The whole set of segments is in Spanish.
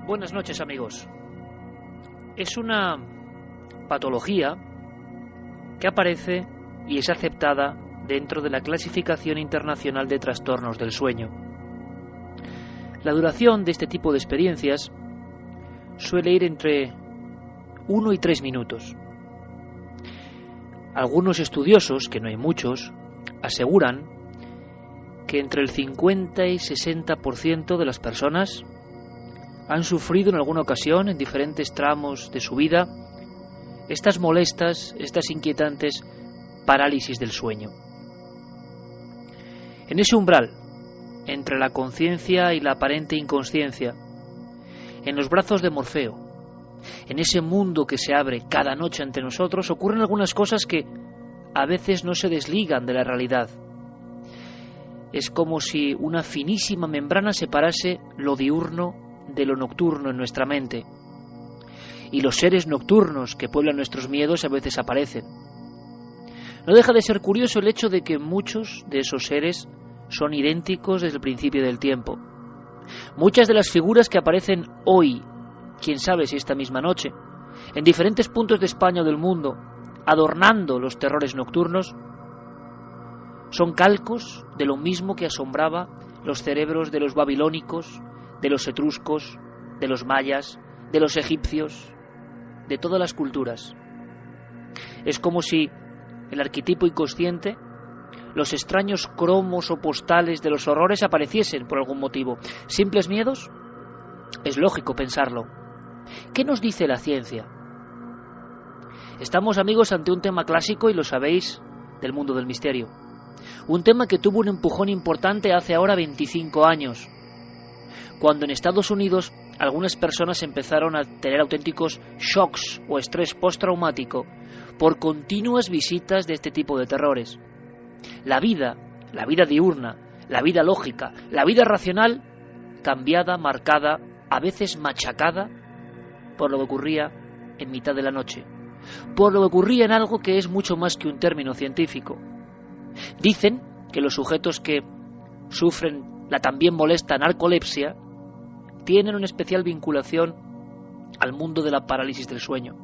Buenas noches, amigos. Es una patología que aparece y es aceptada dentro de la Clasificación Internacional de Trastornos del Sueño. La duración de este tipo de experiencias suele ir entre 1 y 3 minutos. Algunos estudiosos, que no hay muchos, aseguran que entre el 50 y 60% de las personas han sufrido en alguna ocasión, en diferentes tramos de su vida, estas molestas, estas inquietantes parálisis del sueño. En ese umbral, entre la conciencia y la aparente inconsciencia, en los brazos de Morfeo, en ese mundo que se abre cada noche ante nosotros, ocurren algunas cosas que a veces no se desligan de la realidad. Es como si una finísima membrana separase lo diurno de lo nocturno en nuestra mente. Y los seres nocturnos que pueblan nuestros miedos a veces aparecen. No deja de ser curioso el hecho de que muchos de esos seres son idénticos desde el principio del tiempo. Muchas de las figuras que aparecen hoy, quién sabe si esta misma noche, en diferentes puntos de España o del mundo, adornando los terrores nocturnos, son calcos de lo mismo que asombraba los cerebros de los babilónicos, de los etruscos, de los mayas, de los egipcios, de todas las culturas. Es como si el arquetipo inconsciente, los extraños cromos o postales de los horrores apareciesen por algún motivo. ¿Simples miedos? Es lógico pensarlo. ¿Qué nos dice la ciencia? Estamos, amigos, ante un tema clásico, y lo sabéis, del mundo del misterio. Un tema que tuvo un empujón importante hace ahora 25 años, cuando en Estados Unidos algunas personas empezaron a tener auténticos shocks o estrés postraumático por continuas visitas de este tipo de terrores. La vida diurna, la vida lógica, la vida racional, cambiada, marcada, a veces machacada por lo que ocurría en mitad de la noche, por lo que ocurría en algo que es mucho más que un término científico. Dicen que los sujetos que sufren la también molesta narcolepsia tienen una especial vinculación al mundo de la parálisis del sueño.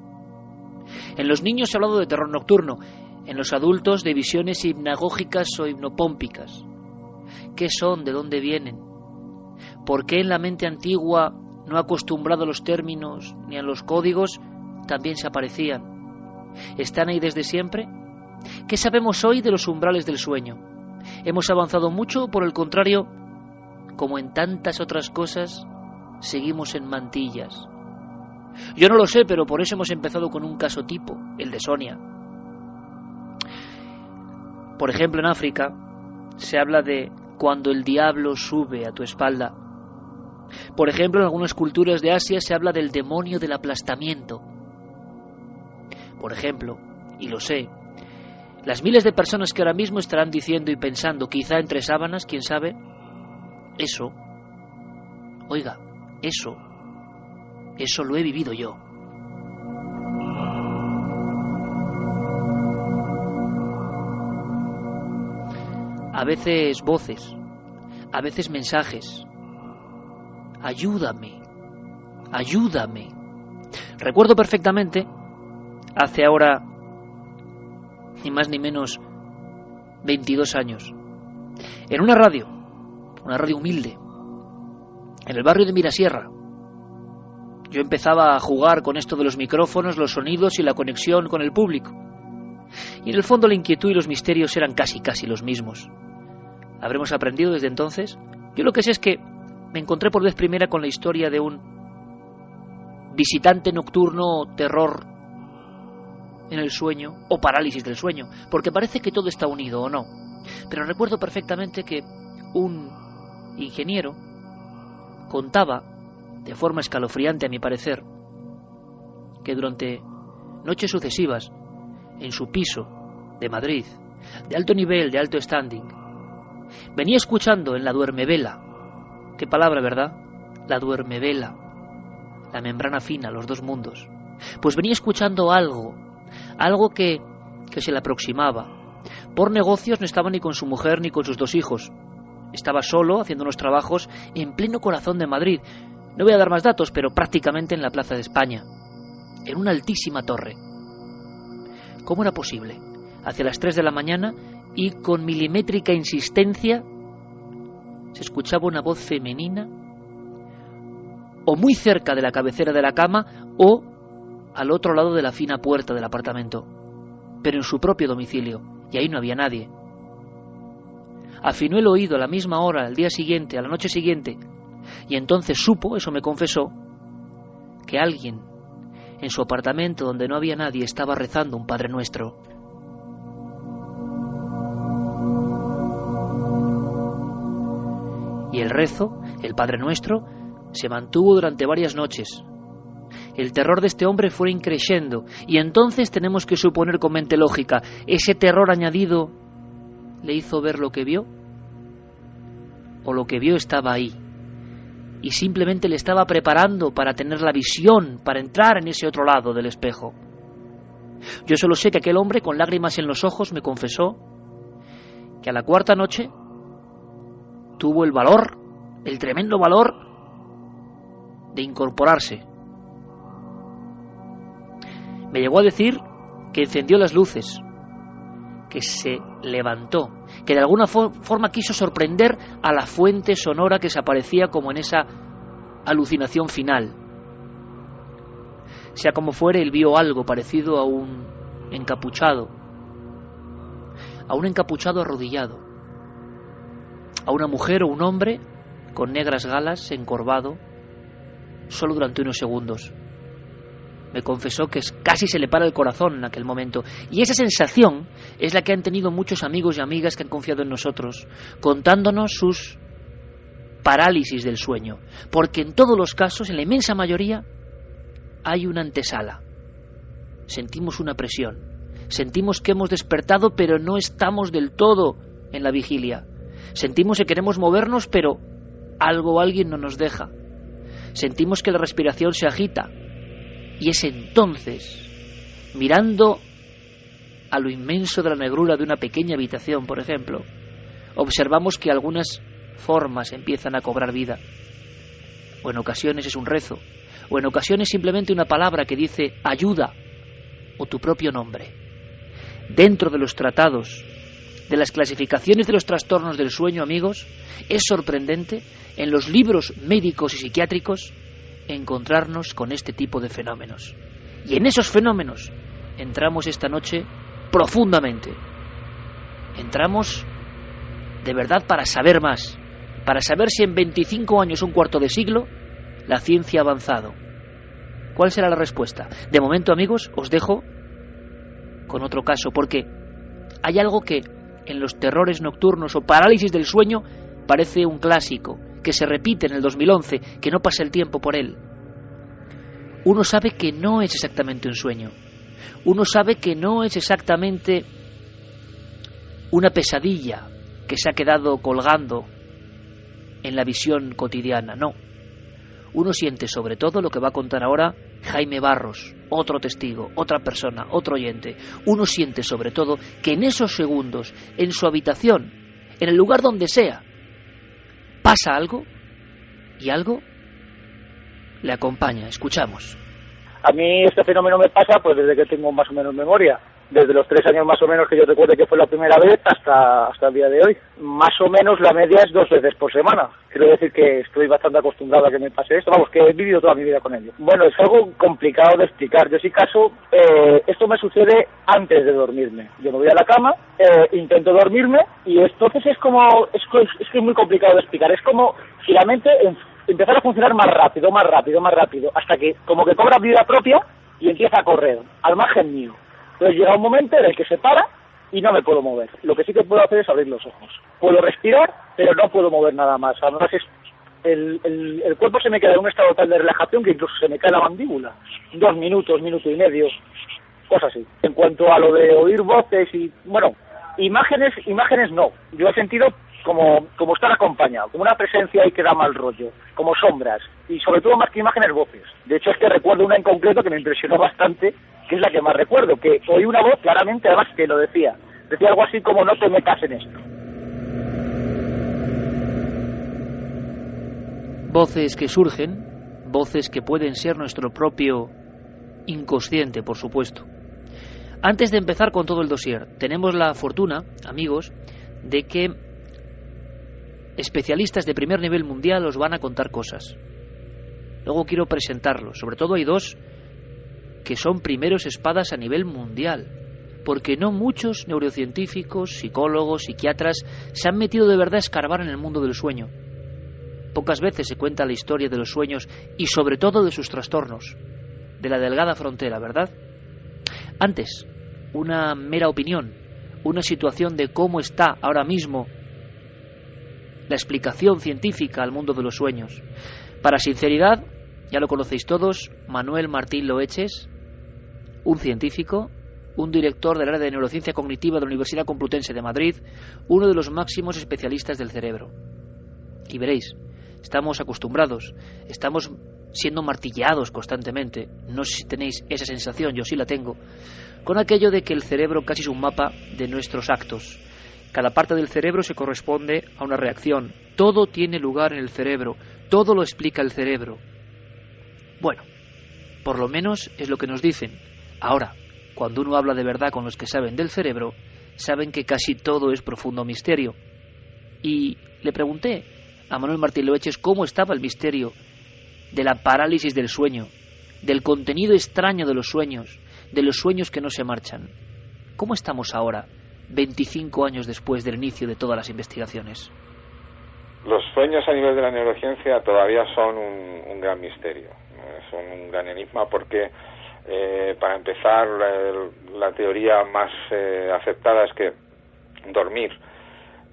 En los niños se ha hablado de terror nocturno, en los adultos de visiones hipnagógicas o hipnopómpicas. ¿Qué son? ¿De dónde vienen? ¿Por qué en la mente antigua, no acostumbrado a los términos ni a los códigos, también se aparecían? ¿Están ahí desde siempre? ¿Qué sabemos hoy de los umbrales del sueño? ¿Hemos avanzado mucho o, por el contrario, como en tantas otras cosas, seguimos en mantillas? Yo no lo sé, pero por eso hemos empezado con un caso tipo, el de Sonia. Por ejemplo, en África se habla de cuando el diablo sube a tu espalda. Por ejemplo, en algunas culturas de Asia se habla del demonio del aplastamiento. Por ejemplo, y lo sé, las miles de personas que ahora mismo estarán diciendo y pensando, quizá entre sábanas, quién sabe, eso, oiga, eso lo he vivido yo. A veces voces, a veces mensajes. Ayúdame, ayúdame. Recuerdo perfectamente, hace ahora ni más ni menos 22 años, en una radio humilde, en el barrio de Mirasierra. Yo empezaba a jugar con esto de los micrófonos, los sonidos y la conexión con el público. Y en el fondo la inquietud y los misterios eran casi los mismos. ¿Habremos aprendido desde entonces? Yo lo que sé es que me encontré por vez primera con la historia de un visitante nocturno, terror en el sueño o parálisis del sueño, porque parece que todo está unido, ¿o no? Pero recuerdo perfectamente que un ingeniero contaba, de forma escalofriante a mi parecer, que durante noches sucesivas, en su piso de Madrid, de alto nivel, de alto standing, venía escuchando en la duermevela, qué palabra, ¿verdad? La duermevela, la membrana fina, los dos mundos, pues venía escuchando algo que se le aproximaba. Por negocios no estaba ni con su mujer ni con sus 2 hijos. Estaba solo haciendo unos trabajos en pleno corazón de Madrid. No voy a dar más datos, pero prácticamente en la Plaza de España, en una altísima torre. ¿Cómo era posible? Hacia las 3 de la mañana y con milimétrica insistencia se escuchaba una voz femenina, o muy cerca de la cabecera de la cama o al otro lado de la fina puerta del apartamento, pero en su propio domicilio, y ahí no había nadie. Afinó el oído a la misma hora, al día siguiente, a la noche siguiente, y entonces supo, eso me confesó, que alguien en su apartamento donde no había nadie estaba rezando un Padre Nuestro. Y el rezo, el Padre Nuestro, se mantuvo durante varias noches. El terror de este hombre fue increciendo, y entonces tenemos que suponer con mente lógica, ese terror añadido le hizo ver lo que vio, o lo que vio estaba ahí, y simplemente le estaba preparando para tener la visión, para entrar en ese otro lado del espejo. Yo solo sé que aquel hombre, con lágrimas en los ojos, me confesó que a la cuarta noche tuvo el valor, el tremendo valor, de incorporarse. Me llegó a decir que encendió las luces, que se levantó, que de alguna forma quiso sorprender a la fuente sonora que se aparecía como en esa alucinación final. Sea como fuere, él vio algo parecido a un encapuchado arrodillado, a una mujer o un hombre con negras galas, encorvado, solo durante unos segundos. Me confesó que casi se le para el corazón en aquel momento, y esa sensación es la que han tenido muchos amigos y amigas que han confiado en nosotros, contándonos sus parálisis del sueño, porque en todos los casos, en la inmensa mayoría, hay una antesala. Sentimos una presión, sentimos que hemos despertado, pero no estamos del todo en la vigilia. Sentimos que queremos movernos, pero algo o alguien no nos deja. Sentimos que la respiración se agita. Y es entonces, mirando a lo inmenso de la negrura de una pequeña habitación, por ejemplo, observamos que algunas formas empiezan a cobrar vida. O en ocasiones es un rezo, o en ocasiones simplemente una palabra que dice ayuda, o tu propio nombre. Dentro de los tratados, de las clasificaciones de los trastornos del sueño, amigos, es sorprendente, en los libros médicos y psiquiátricos, encontrarnos con este tipo de fenómenos. Y en esos fenómenos entramos esta noche profundamente. Entramos de verdad para saber más, para saber si en 25 años, un cuarto de siglo, la ciencia ha avanzado. ¿Cuál será la respuesta? De momento, amigos, os dejo con otro caso, porque hay algo que en los terrores nocturnos o parálisis del sueño parece un clásico, que se repite en el 2011, que no pasa el tiempo por él. Uno sabe que no es exactamente un sueño. Uno sabe que no es exactamente una pesadilla que se ha quedado colgando en la visión cotidiana, no. Uno siente sobre todo lo que va a contar ahora Jaime Barros, otro testigo, otra persona, otro oyente. Uno siente sobre todo que en esos segundos, en su habitación, en el lugar donde sea, pasa algo y algo le acompaña. Escuchamos. A mí este fenómeno me pasa pues desde que tengo más o menos memoria. Desde los 3 años más o menos que yo recuerde que fue la primera vez hasta el día de hoy. Más o menos la media es 2 veces por semana. Quiero decir que estoy bastante acostumbrado a que me pase esto. Vamos, que he vivido toda mi vida con ello. Bueno, es algo complicado de explicar. Yo sí caso, esto me sucede antes de dormirme. Yo me voy a la cama, intento dormirme y entonces es que es muy complicado de explicar. Es como si la mente empezara a funcionar más rápido, hasta que como que cobra vida propia y empieza a correr, al margen mío. Entonces llega un momento en el que se para y no me puedo mover. Lo que sí que puedo hacer es abrir los ojos. Puedo respirar, pero no puedo mover nada más. Además, el cuerpo se me queda en un estado tal de relajación que incluso se me cae la mandíbula. 2 minutos, minuto y medio, cosas así. En cuanto a lo de oír voces y, bueno, imágenes no. Yo he sentido como estar acompañado, como una presencia ahí que da mal rollo, como sombras, y sobre todo más que imágenes, voces. De hecho es que recuerdo una en concreto que me impresionó bastante, que es la que más recuerdo, que oí una voz claramente, además que lo decía algo así como no te metas en esto. Voces que surgen voces que pueden ser nuestro propio inconsciente, por supuesto. Antes de empezar con todo el dossier, tenemos la fortuna, amigos, de que especialistas de primer nivel mundial os van a contar cosas. Luego quiero presentarlos. Sobre todo hay dos que son primeros espadas a nivel mundial, porque no muchos neurocientíficos, psicólogos, psiquiatras se han metido de verdad a escarbar en el mundo del sueño. Pocas veces se cuenta la historia de los sueños y sobre todo de sus trastornos, de la delgada frontera, ¿verdad? Antes, una mera opinión, una situación de cómo está ahora mismo la explicación científica al mundo de los sueños. Para sinceridad, ya lo conocéis todos, Manuel Martín Loeches, un científico, un director del área de neurociencia cognitiva de la Universidad Complutense de Madrid, uno de los máximos especialistas del cerebro. Y veréis, estamos acostumbrados, estamos siendo martilleados constantemente, no sé si tenéis esa sensación, yo sí la tengo, con aquello de que el cerebro casi es un mapa de nuestros actos. Cada parte del cerebro se corresponde a una reacción, todo tiene lugar en el cerebro, todo lo explica el cerebro. Bueno, por lo menos es lo que nos dicen. Ahora, cuando uno habla de verdad con los que saben del cerebro, saben que casi todo es profundo misterio. Y le pregunté a Manuel Martín Loeches cómo estaba el misterio de la parálisis del sueño, del contenido extraño de los sueños que no se marchan. ¿Cómo estamos ahora, 25 años después del inicio de todas las investigaciones? Los sueños a nivel de la neurociencia todavía son un gran misterio, son un gran enigma porque, para empezar, la teoría más aceptada es que dormir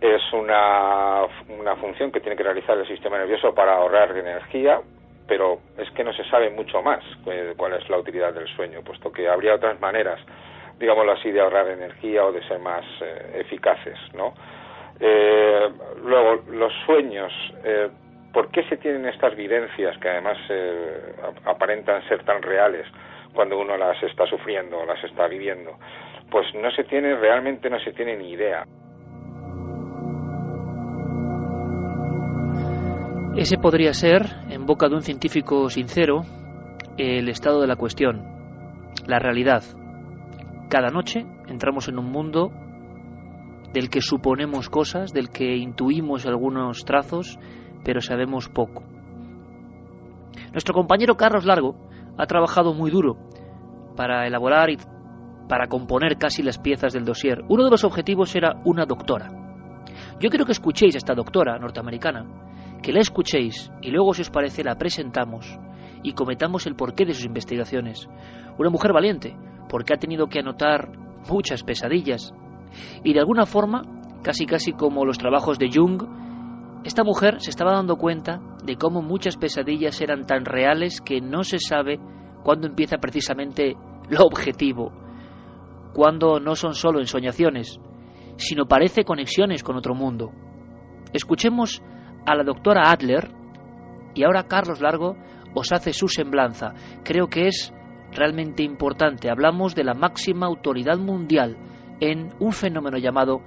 es una función que tiene que realizar el sistema nervioso para ahorrar energía, pero es que no se sabe mucho más cuál es la utilidad del sueño, puesto que habría otras maneras, digámoslo así, de ahorrar energía o de ser más eficaces, ¿no? Luego, los sueños, ¿por qué se tienen estas vivencias que además aparentan ser tan reales cuando uno las está sufriendo, las está viviendo? Pues realmente no se tiene ni idea. Ese podría ser, en boca de un científico sincero, el estado de la cuestión, la realidad. Cada noche entramos en un mundo del que suponemos cosas, del que intuimos algunos trazos, pero sabemos poco. Nuestro compañero Carlos Largo ha trabajado muy duro para elaborar y para componer casi las piezas del dossier. Uno de los objetivos era una doctora. Yo quiero que escuchéis a esta doctora norteamericana, que la escuchéis y luego, si os parece, la presentamos y comentamos el porqué de sus investigaciones. Una mujer valiente, porque ha tenido que anotar muchas pesadillas. Y de alguna forma, casi como los trabajos de Jung, esta mujer se estaba dando cuenta de cómo muchas pesadillas eran tan reales que no se sabe cuándo empieza precisamente lo objetivo, cuándo no son solo ensoñaciones, sino parece conexiones con otro mundo. Escuchemos a la doctora Adler y ahora Carlos Largo os hace su semblanza. Creo que es realmente importante. Hablamos de la máxima autoridad mundial en un fenómeno llamado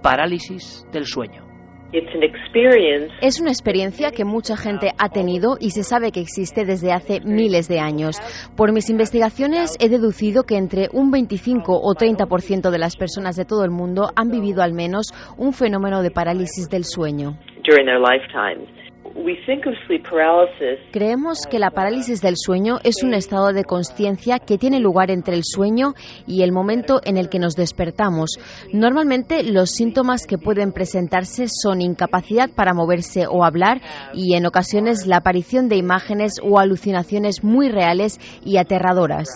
parálisis del sueño. Es una experiencia que mucha gente ha tenido y se sabe que existe desde hace miles de años. Por mis investigaciones he deducido que entre un 25 o 30% de las personas de todo el mundo han vivido al menos un fenómeno de parálisis del sueño. Creemos que la parálisis del sueño es un estado de consciencia que tiene lugar entre el sueño y el momento en el que nos despertamos. Normalmente los síntomas que pueden presentarse son incapacidad para moverse o hablar y en ocasiones la aparición de imágenes o alucinaciones muy reales y aterradoras.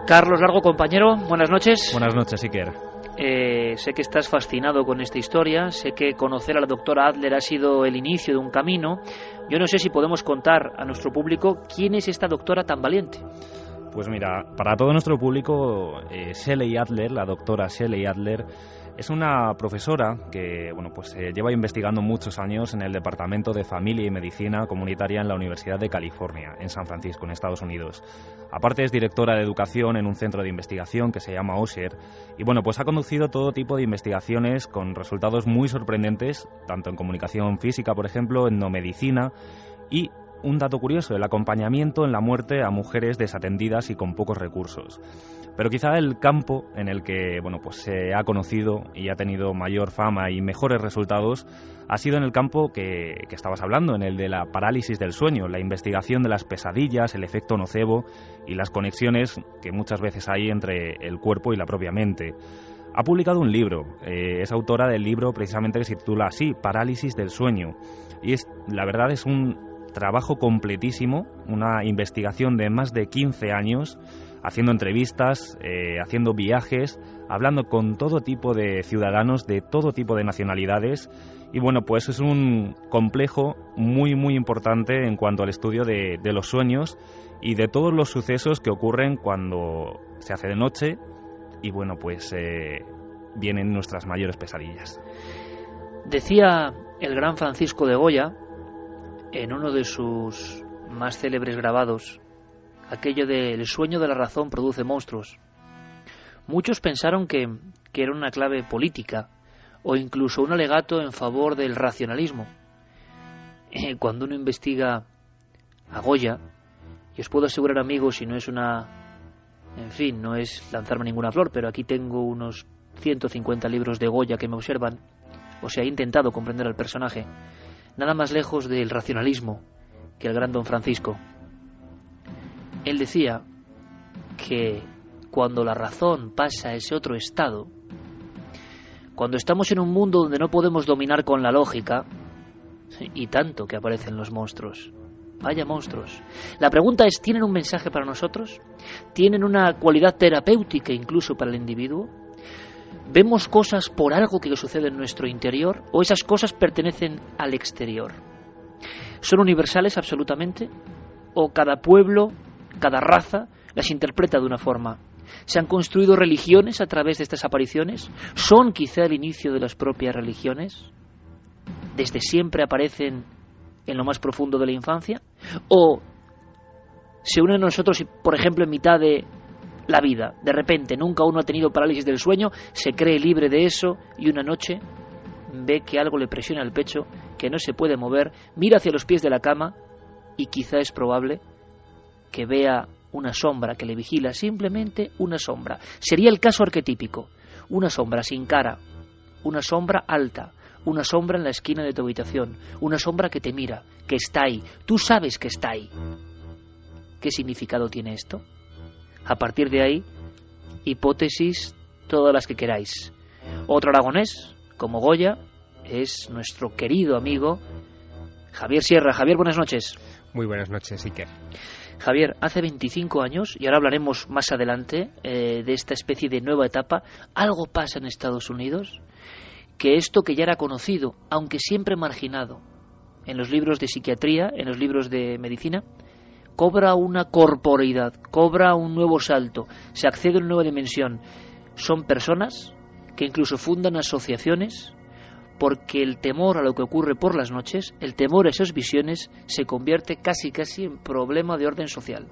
Carlos Largo, compañero, buenas noches. Buenas noches, Iker. Sé que estás fascinado con esta historia, sé que conocer a la doctora Adler ha sido el inicio de un camino. Yo no sé si podemos contar a nuestro público quién es esta doctora tan valiente. Pues mira, para todo nuestro público, Shelley Adler, la doctora Shelley Adler, Es una profesora que lleva investigando muchos años en el Departamento de Familia y Medicina Comunitaria en la Universidad de California, en San Francisco, en Estados Unidos. Aparte es directora de educación en un centro de investigación que se llama Osher y ha conducido todo tipo de investigaciones con resultados muy sorprendentes, tanto en comunicación física, por ejemplo, etnomedicina y un dato curioso, el acompañamiento en la muerte a mujeres desatendidas y con pocos recursos. Pero quizá el campo en el que se ha conocido y ha tenido mayor fama y mejores resultados ha sido en el campo que estabas hablando, en el de la parálisis del sueño, la investigación de las pesadillas, el efecto nocebo y las conexiones que muchas veces hay entre el cuerpo y la propia mente. Ha publicado un libro, es autora del libro precisamente que se titula así, Parálisis del sueño, y la verdad es un trabajo completísimo, una investigación de más de 15 años, haciendo entrevistas, haciendo viajes, hablando con todo tipo de ciudadanos de todo tipo de nacionalidades y es un complejo muy muy importante en cuanto al estudio de los sueños y de todos los sucesos que ocurren cuando se hace de noche y vienen nuestras mayores pesadillas. Decía el gran Francisco de Goya en uno de sus más célebres grabados, aquello de el sueño de la razón produce monstruos. Muchos pensaron que era una clave política o incluso un alegato en favor del racionalismo. Cuando uno investiga a Goya, y os puedo asegurar, amigos, y no es no es lanzarme ninguna flor, pero aquí tengo unos 150 libros de Goya que me observan, he intentado comprender al personaje, nada más lejos del racionalismo que el gran don Francisco. Él decía que cuando la razón pasa a ese otro estado, cuando estamos en un mundo donde no podemos dominar con la lógica, y tanto que aparecen los monstruos. Vaya monstruos. La pregunta es, ¿tienen un mensaje para nosotros? ¿Tienen una cualidad terapéutica incluso para el individuo? ¿Vemos cosas por algo que sucede en nuestro interior o esas cosas pertenecen al exterior? ¿Son universales absolutamente? ¿O cada pueblo, cada raza las interpreta de una forma? ¿Se han construido religiones a través de estas apariciones? ¿Son quizá el inicio de las propias religiones? ¿Desde siempre aparecen en lo más profundo de la infancia? ¿O se unen a nosotros, por ejemplo, en mitad de la vida? De repente, nunca uno ha tenido parálisis del sueño, se cree libre de eso y una noche ve que algo le presiona el pecho, que no se puede mover, mira hacia los pies de la cama y quizá es probable que vea una sombra que le vigila, simplemente una sombra. Sería el caso arquetípico, una sombra sin cara, una sombra alta, una sombra en la esquina de tu habitación, una sombra que te mira, que está ahí, tú sabes que está ahí. ¿Qué significado tiene esto? A partir de ahí, hipótesis todas las que queráis. Otro aragonés, como Goya, es nuestro querido amigo Javier Sierra. Javier, buenas noches. Muy buenas noches, Iker. Javier, hace 25 años, y ahora hablaremos más adelante de esta especie de nueva etapa, algo pasa en Estados Unidos, que esto que ya era conocido, aunque siempre marginado, en los libros de psiquiatría, en los libros de medicina, cobra una corporeidad, cobra un nuevo salto, se accede a una nueva dimensión. Son personas que incluso fundan asociaciones porque el temor a lo que ocurre por las noches, el temor a esas visiones, se convierte casi en problema de orden social.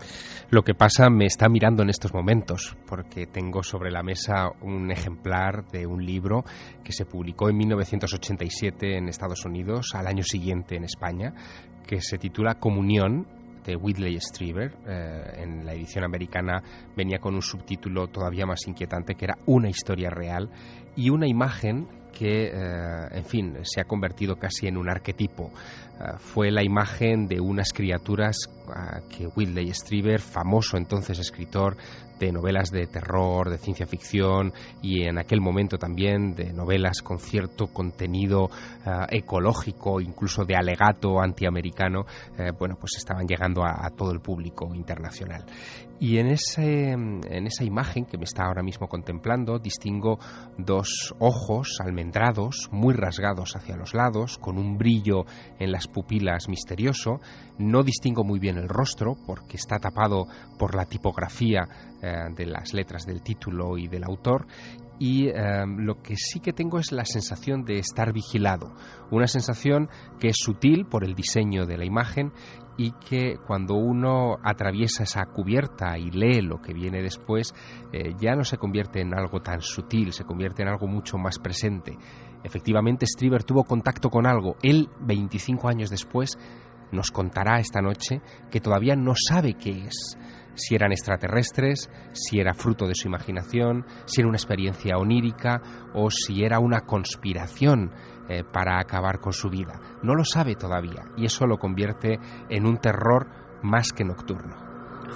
Lo que pasa me está mirando en estos momentos, porque tengo sobre la mesa un ejemplar de un libro que se publicó en 1987 en Estados Unidos, al año siguiente en España, que se titula Comunión, de Whitley Strieber. En la edición americana venía con un subtítulo todavía más inquietante, que era Una historia real, y una imagen que, se ha convertido casi en un arquetipo. Fue la imagen de unas criaturas que Whitley Strieber, famoso entonces escritor de novelas de terror, de ciencia ficción y en aquel momento también de novelas con cierto contenido ecológico, incluso de alegato antiamericano, estaban llegando a todo el público internacional. Y en esa imagen que me está ahora mismo contemplando distingo dos ojos almendrados, muy rasgados hacia los lados, con un brillo en las pupilas misterioso. No distingo muy bien el rostro porque está tapado por la tipografía de las letras del título y del autor, y lo que sí que tengo es la sensación de estar vigilado, una sensación que es sutil por el diseño de la imagen y que cuando uno atraviesa esa cubierta y lee lo que viene después, ya no se convierte en algo tan sutil, se convierte en algo mucho más presente. Efectivamente, Strieber tuvo contacto con algo. Él, 25 años después, nos contará esta noche que todavía no sabe qué es. Si eran extraterrestres, si era fruto de su imaginación, si era una experiencia onírica o si era una conspiración para acabar con su vida. No lo sabe todavía y eso lo convierte en un terror más que nocturno.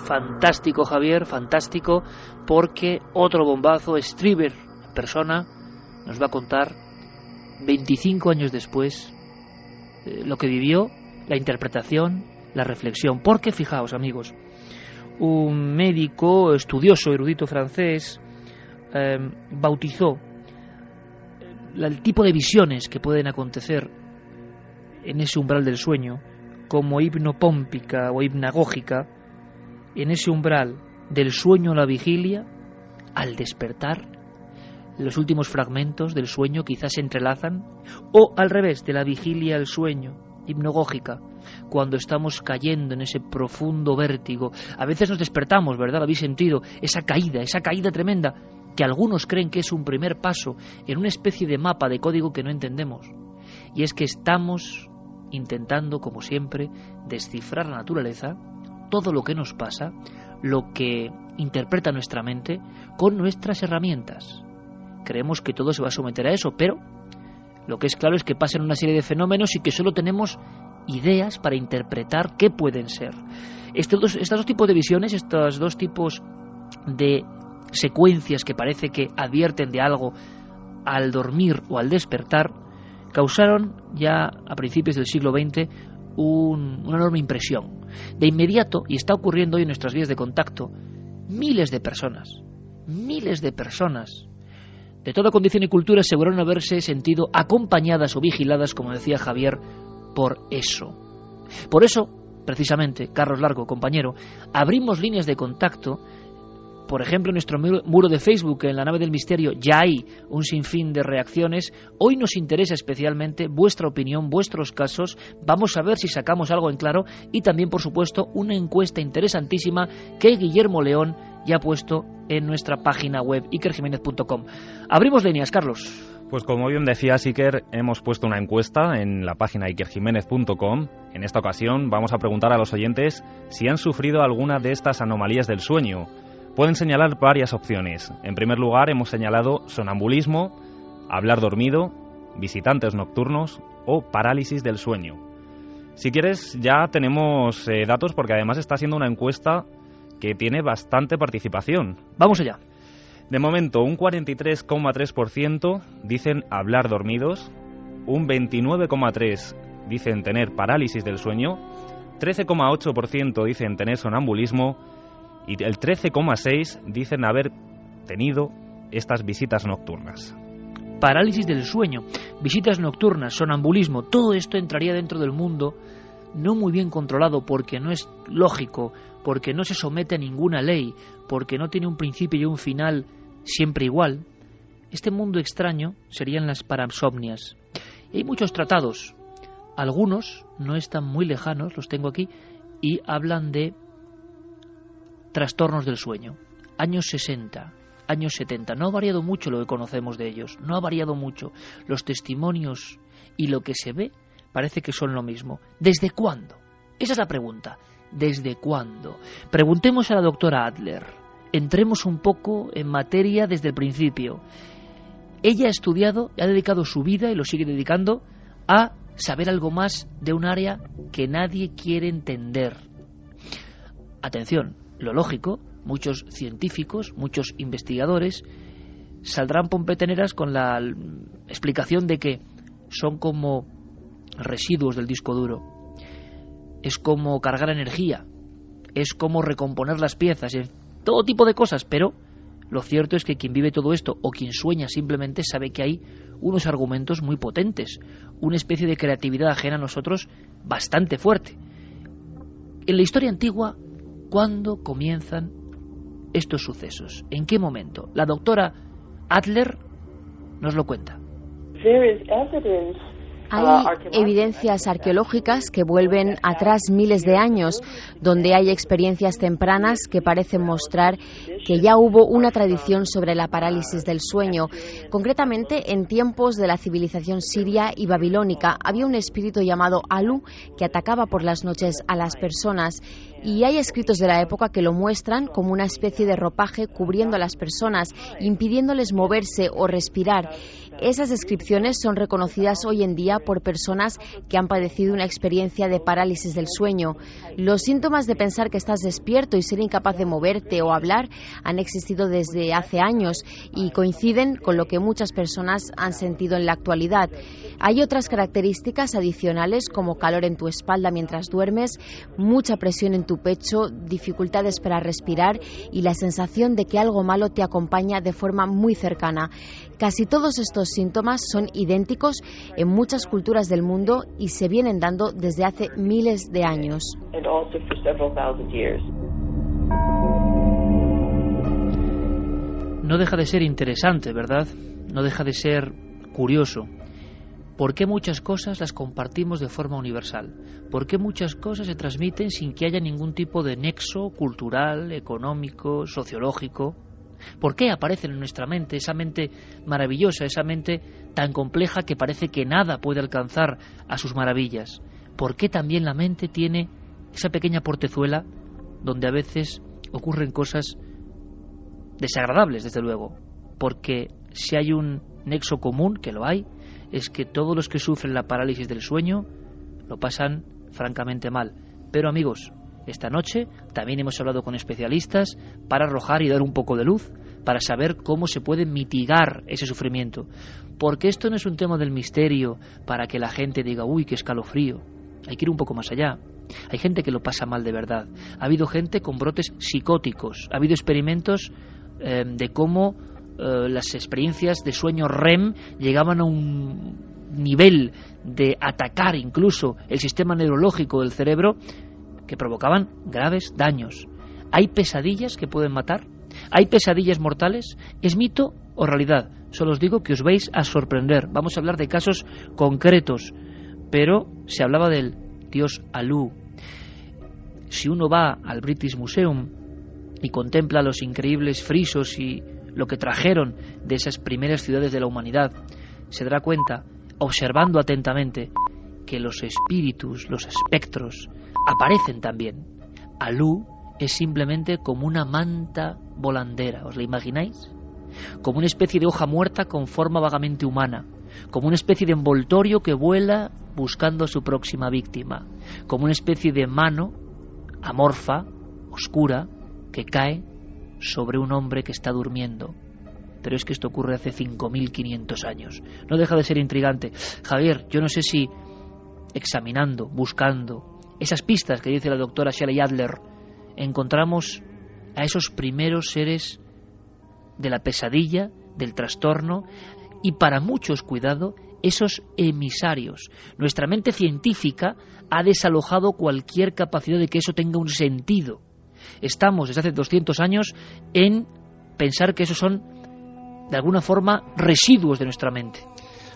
Fantástico, Javier, fantástico, porque otro bombazo, Strieber en persona, nos va a contar 25 años después lo que vivió, la interpretación, la reflexión. Porque, fijaos, amigos, un médico estudioso, erudito francés, bautizó el tipo de visiones que pueden acontecer en ese umbral del sueño como hipnopómpica o hipnagógica. En ese umbral del sueño a la vigilia, al despertar, los últimos fragmentos del sueño quizás se entrelazan, o al revés, de la vigilia al sueño, hipnagógica, cuando estamos cayendo en ese profundo vértigo. A veces nos despertamos, ¿verdad? ¿Lo habéis sentido? Esa caída tremenda, que algunos creen que es un primer paso en una especie de mapa de código que no entendemos. Y es que estamos intentando, como siempre, descifrar la naturaleza, todo lo que nos pasa, lo que interpreta nuestra mente, con nuestras herramientas. Creemos que todo se va a someter a eso, pero lo que es claro es que pasan una serie de fenómenos y que solo tenemos ideas para interpretar qué pueden ser. Estos dos tipos de visiones, estos dos tipos de secuencias que parece que advierten de algo al dormir o al despertar, causaron ya a principios del siglo XX una enorme impresión. De inmediato, y está ocurriendo hoy en nuestras vías de contacto, miles de personas de toda condición y cultura aseguraron haberse sentido acompañadas o vigiladas, como decía Javier, por eso. Por eso, precisamente, Carlos Largo, compañero, abrimos líneas de contacto. Por ejemplo, en nuestro muro de Facebook, en la nave del misterio, ya hay un sinfín de reacciones. Hoy nos interesa especialmente vuestra opinión, vuestros casos. Vamos a ver si sacamos algo en claro. Y también, por supuesto, una encuesta interesantísima que Guillermo León ya ha puesto en nuestra página web, ikerjiménez.com. Abrimos líneas, Carlos. Pues como bien decía Iker, hemos puesto una encuesta en la página ikerjiménez.com. En esta ocasión vamos a preguntar a los oyentes si han sufrido alguna de estas anomalías del sueño. Pueden señalar varias opciones. En primer lugar, hemos señalado sonambulismo, hablar dormido, visitantes nocturnos o parálisis del sueño. Si quieres, ya tenemos datos porque además está siendo una encuesta que tiene bastante participación. Vamos allá. De momento, un 43,3% dicen hablar dormidos, un 29,3% dicen tener parálisis del sueño, 13,8% dicen tener sonambulismo y el 13,6% dicen haber tenido estas visitas nocturnas. Parálisis del sueño, visitas nocturnas, sonambulismo, todo esto entraría dentro del mundo no muy bien controlado porque no es lógico, porque no se somete a ninguna ley, porque no tiene un principio y un final siempre igual. Este mundo extraño serían las parasomnias. Y hay muchos tratados, algunos no están muy lejanos, los tengo aquí, y hablan de trastornos del sueño. Años 60, años 70, no ha variado mucho lo que conocemos de ellos, no ha variado mucho. Los testimonios y lo que se ve parece que son lo mismo. ¿Desde cuándo? Esa es la pregunta. ¿Desde cuándo? Preguntemos a la doctora Adler. Entremos un poco en materia desde el principio. Ella ha estudiado, ha dedicado su vida y lo sigue dedicando a saber algo más de un área que nadie quiere entender. Atención, lo lógico, muchos científicos, muchos investigadores saldrán pompeteneras con la explicación de que son como residuos del disco duro. Es como cargar energía, es como recomponer las piezas, todo tipo de cosas, pero lo cierto es que quien vive todo esto o quien sueña simplemente sabe que hay unos argumentos muy potentes, una especie de creatividad ajena a nosotros bastante fuerte. En la historia antigua, ¿cuándo comienzan estos sucesos? ¿En qué momento? La doctora Adler nos lo cuenta. Hay evidencias arqueológicas que vuelven atrás miles de años, donde hay experiencias tempranas que parecen mostrar que ya hubo una tradición sobre la parálisis del sueño. Concretamente, en tiempos de la civilización siria y babilónica, había un espíritu llamado Alu que atacaba por las noches a las personas. Y hay escritos de la época que lo muestran como una especie de ropaje cubriendo a las personas, impidiéndoles moverse o respirar. Esas descripciones son reconocidas hoy en día por personas que han padecido una experiencia de parálisis del sueño. Los síntomas de pensar que estás despierto y ser incapaz de moverte o hablar han existido desde hace años y coinciden con lo que muchas personas han sentido en la actualidad. Hay otras características adicionales como calor en tu espalda mientras duermes, mucha presión en tu pecho, dificultades para respirar y la sensación de que algo malo te acompaña de forma muy cercana. Casi todos estos síntomas son idénticos en muchas culturas del mundo y se vienen dando desde hace miles de años. No deja de ser interesante, ¿verdad? No deja de ser curioso. ¿Por qué muchas cosas las compartimos de forma universal? ¿Por qué muchas cosas se transmiten sin que haya ningún tipo de nexo cultural, económico, sociológico? ¿Por qué aparecen en nuestra mente, esa mente maravillosa, esa mente tan compleja que parece que nada puede alcanzar a sus maravillas? ¿Por qué también la mente tiene esa pequeña portezuela donde a veces ocurren cosas desagradables, desde luego? Porque si hay un nexo común, que lo hay, es que todos los que sufren la parálisis del sueño lo pasan francamente mal. Pero amigos, esta noche también hemos hablado con especialistas para arrojar y dar un poco de luz, para saber cómo se puede mitigar ese sufrimiento. Porque esto no es un tema del misterio para que la gente diga, uy, qué escalofrío. Hay que ir un poco más allá. Hay gente que lo pasa mal de verdad. Ha habido gente con brotes psicóticos. Ha habido experimentos de cómo las experiencias de sueño REM llegaban a un nivel de atacar incluso el sistema neurológico del cerebro que provocaban graves daños. ¿Hay pesadillas que pueden matar? ¿Hay pesadillas mortales? ¿Es mito o realidad? Solo os digo que os vais a sorprender. Vamos a hablar de casos concretos, pero se hablaba del dios Alu. Si uno va al British Museum y contempla los increíbles frisos y lo que trajeron de esas primeras ciudades de la humanidad, se dará cuenta, observando atentamente, que los espíritus, los espectros, aparecen también. Alu es simplemente como una manta volandera, ¿os la imagináis? Como una especie de hoja muerta con forma vagamente humana, como una especie de envoltorio que vuela buscando a su próxima víctima, como una especie de mano amorfa, oscura, que cae sobre un hombre que está durmiendo. Pero es que esto ocurre hace 5.500 años. No deja de ser intrigante. Javier, yo no sé si examinando, buscando esas pistas que dice la doctora Shelley Adler, encontramos a esos primeros seres de la pesadilla, del trastorno, y para muchos, cuidado, esos emisarios. Nuestra mente científica ha desalojado cualquier capacidad de que eso tenga un sentido. Estamos desde hace 200 años en pensar que esos son, de alguna forma, residuos de nuestra mente.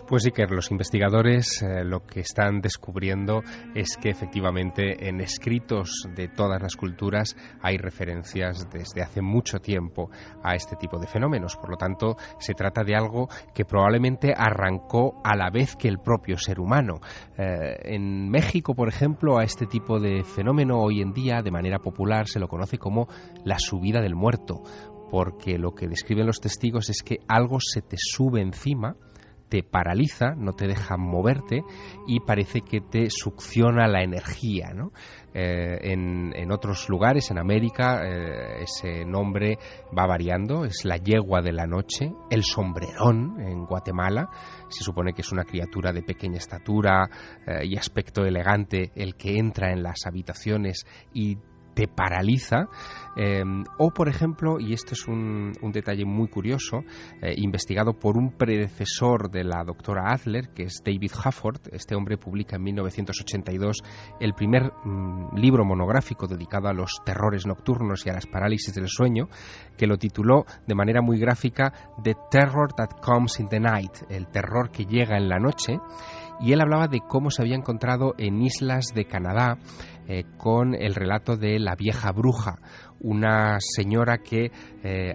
Pues sí, que los investigadores lo que están descubriendo es que efectivamente en escritos de todas las culturas hay referencias desde hace mucho tiempo a este tipo de fenómenos. Por lo tanto, se trata de algo que probablemente arrancó a la vez que el propio ser humano. En México, por ejemplo, a este tipo de fenómeno hoy en día, de manera popular, se lo conoce como la subida del muerto, porque lo que describen los testigos es que algo se te sube encima, te paraliza, no te deja moverte y parece que te succiona la energía, ¿no? En otros lugares, en América, ese nombre va variando, es la yegua de la noche, el sombrerón en Guatemala, se supone que es una criatura de pequeña estatura y aspecto elegante el que entra en las habitaciones y te paraliza. O, por ejemplo, y esto es un detalle muy curioso, investigado por un predecesor de la doctora Adler, que es David Hafford. Este hombre publica en 1982 el primer libro monográfico dedicado a los terrores nocturnos y a las parálisis del sueño, que lo tituló de manera muy gráfica The Terror That Comes in the Night, el terror que llega en la noche. Y él hablaba de cómo se había encontrado en islas de Canadá con el relato de la vieja bruja, una señora que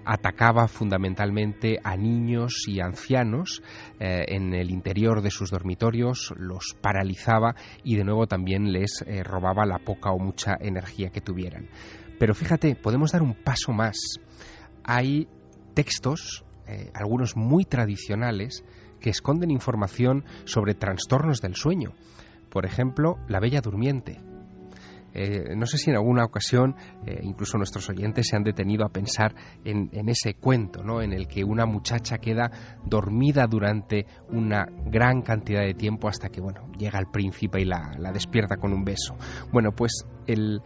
atacaba fundamentalmente a niños y ancianos en el interior de sus dormitorios, los paralizaba y de nuevo también les robaba la poca o mucha energía que tuvieran. Pero fíjate, podemos dar un paso más. Hay textos, algunos muy tradicionales, que esconden información sobre trastornos del sueño. Por ejemplo, La Bella Durmiente. No sé si en alguna ocasión incluso nuestros oyentes se han detenido a pensar en ese cuento, ¿no?, en el que una muchacha queda dormida durante una gran cantidad de tiempo hasta que, llega el príncipe y la despierta con un beso. Bueno, pues el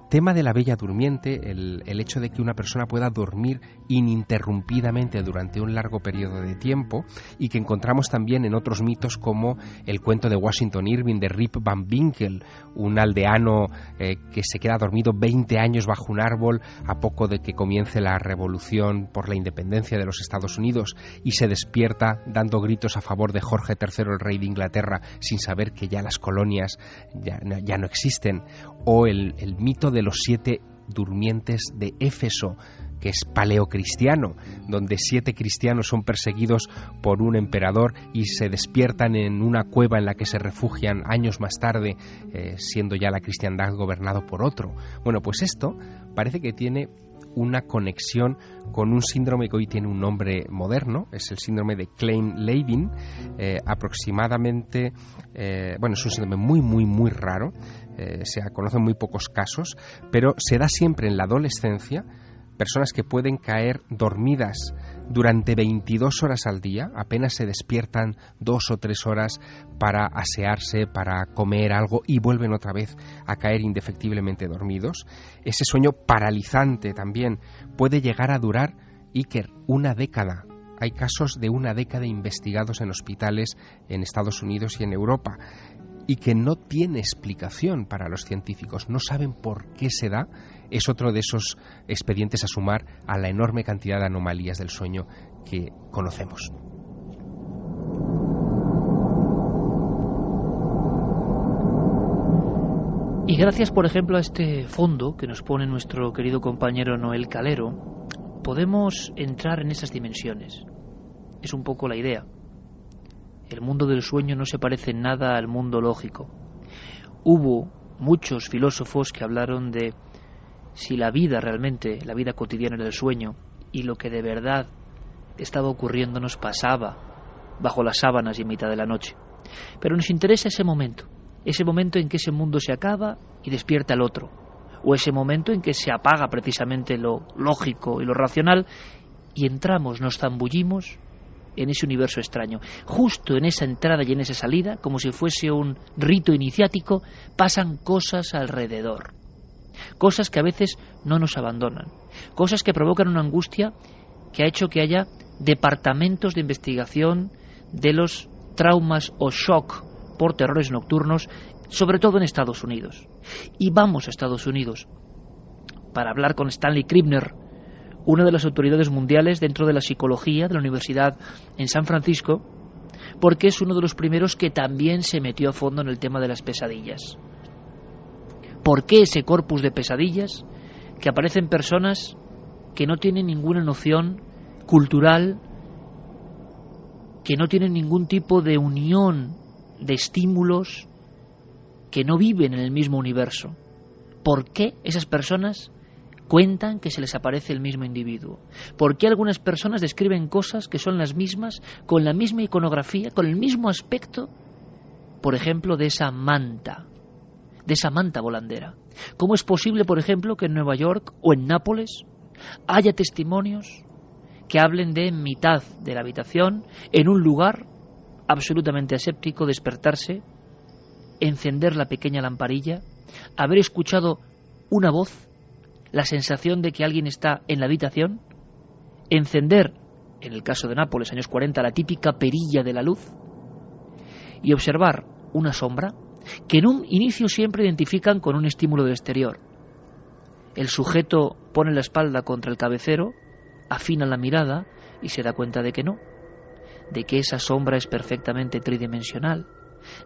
tema de la Bella Durmiente, el hecho de que una persona pueda dormir ininterrumpidamente durante un largo periodo de tiempo, y que encontramos también en otros mitos como el cuento de Washington Irving de Rip Van Winkle, un aldeano que se queda dormido 20 años bajo un árbol a poco de que comience la revolución por la independencia de los Estados Unidos y se despierta dando gritos a favor de Jorge III, el rey de Inglaterra, sin saber que ya las colonias ya no existen. O el mito de los 7 durmientes de Éfeso, que es paleocristiano, donde 7 cristianos son perseguidos por un emperador y se despiertan en una cueva en la que se refugian años más tarde, siendo ya la cristiandad gobernado por otro. Bueno, pues esto parece que tiene una conexión con un síndrome que hoy tiene un nombre moderno, es el síndrome de Klein-Levin. Aproximadamente, es un síndrome muy, muy, muy raro. Se conocen muy pocos casos, pero se da siempre en la adolescencia. Personas que pueden caer dormidas durante 22 horas al día, apenas se despiertan 2 o 3 horas para asearse, para comer algo y vuelven otra vez a caer indefectiblemente dormidos. Ese sueño paralizante también puede llegar a durar, Iker, 1 década. Hay casos de 1 década investigados en hospitales en Estados Unidos y en Europa, y que no tiene explicación para los científicos, no saben por qué se da. Es otro de esos expedientes a sumar a la enorme cantidad de anomalías del sueño que conocemos. Y gracias, por ejemplo, a este fondo que nos pone nuestro querido compañero Noel Calero, podemos entrar en esas dimensiones. Es un poco la idea. El mundo del sueño no se parece en nada al mundo lógico. Hubo muchos filósofos que hablaron de si la vida realmente, la vida cotidiana era el sueño, y lo que de verdad estaba ocurriendo nos pasaba bajo las sábanas y en mitad de la noche. Pero nos interesa ese momento en que ese mundo se acaba y despierta el otro, o ese momento en que se apaga precisamente lo lógico y lo racional y entramos, nos zambullimos en ese universo extraño. Justo en esa entrada y en esa salida, como si fuese un rito iniciático, pasan cosas alrededor. Cosas que a veces no nos abandonan. Cosas que provocan una angustia que ha hecho que haya departamentos de investigación de los traumas o shock por terrores nocturnos, sobre todo en Estados Unidos. Y vamos a Estados Unidos para hablar con Stanley Krippner, una de las autoridades mundiales dentro de la psicología de la Universidad en San Francisco, porque es uno de los primeros que también se metió a fondo en el tema de las pesadillas. ¿Por qué ese corpus de pesadillas que aparecen personas que no tienen ninguna noción cultural, que no tienen ningún tipo de unión de estímulos, que no viven en el mismo universo? ¿Por qué esas personas cuentan que se les aparece el mismo individuo? ¿Por qué algunas personas describen cosas que son las mismas, con la misma iconografía, con el mismo aspecto, por ejemplo, de esa manta volandera? ¿Cómo es posible, por ejemplo, que en Nueva York o en Nápoles haya testimonios que hablen de en mitad de la habitación, en un lugar absolutamente aséptico, despertarse, encender la pequeña lamparilla, haber escuchado una voz la sensación de que alguien está en la habitación, encender, en el caso de Nápoles, años 40, la típica perilla de la luz y observar una sombra que en un inicio siempre identifican con un estímulo del exterior. El sujeto pone la espalda contra el cabecero, afina la mirada y se da cuenta de que no, de que esa sombra es perfectamente tridimensional,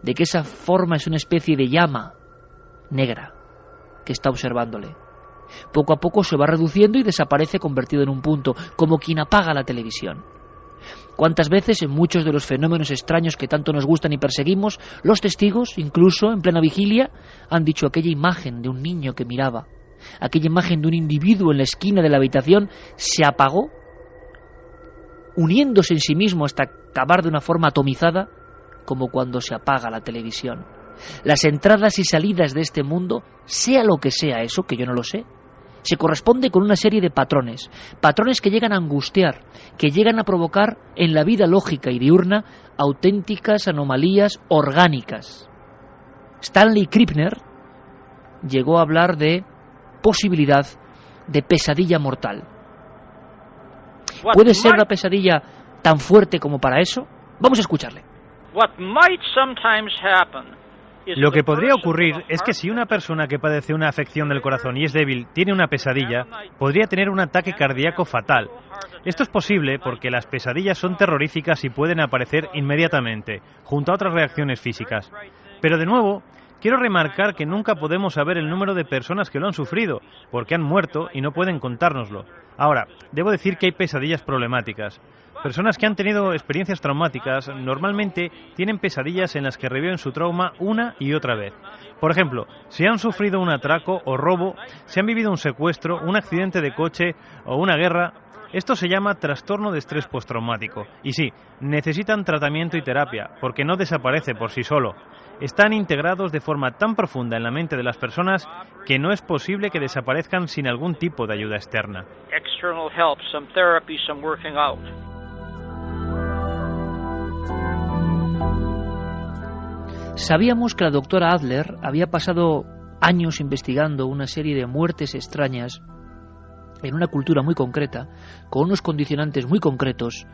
de que esa forma es una especie de llama negra que está observándole. Poco a poco se va reduciendo y desaparece convertido en un punto, como quien apaga la televisión. ¿Cuántas veces en muchos de los fenómenos extraños que tanto nos gustan y perseguimos, los testigos, incluso en plena vigilia, han dicho aquella imagen de un niño que miraba, aquella imagen de un individuo en la esquina de la habitación se apagó, uniéndose en sí mismo hasta acabar de una forma atomizada, como cuando se apaga la televisión? Las entradas y salidas de este mundo, sea lo que sea eso, que yo no lo sé, se corresponde con una serie de patrones que llegan a angustiar, que llegan a provocar en la vida lógica y diurna auténticas anomalías orgánicas. Stanley Krippner llegó a hablar de posibilidad de pesadilla mortal. ¿Puede ser la pesadilla tan fuerte como para eso? Vamos a escucharle. Lo que podría ocurrir es que si una persona que padece una afección del corazón y es débil tiene una pesadilla, podría tener un ataque cardíaco fatal. Esto es posible porque las pesadillas son terroríficas y pueden aparecer inmediatamente, junto a otras reacciones físicas. Pero de nuevo, quiero remarcar que nunca podemos saber el número de personas que lo han sufrido, porque han muerto y no pueden contárnoslo. Ahora, debo decir que hay pesadillas problemáticas. Personas que han tenido experiencias traumáticas normalmente tienen pesadillas en las que reviven su trauma una y otra vez. Por ejemplo, si han sufrido un atraco o robo, si han vivido un secuestro, un accidente de coche o una guerra, esto se llama trastorno de estrés postraumático. Y sí, necesitan tratamiento y terapia, porque no desaparece por sí solo. Están integrados de forma tan profunda en la mente de las personas que no es posible que desaparezcan sin algún tipo de ayuda externa. Sabíamos que la doctora Adler había pasado años investigando una serie de muertes extrañas en una cultura muy concreta, con unos condicionantes muy concretos,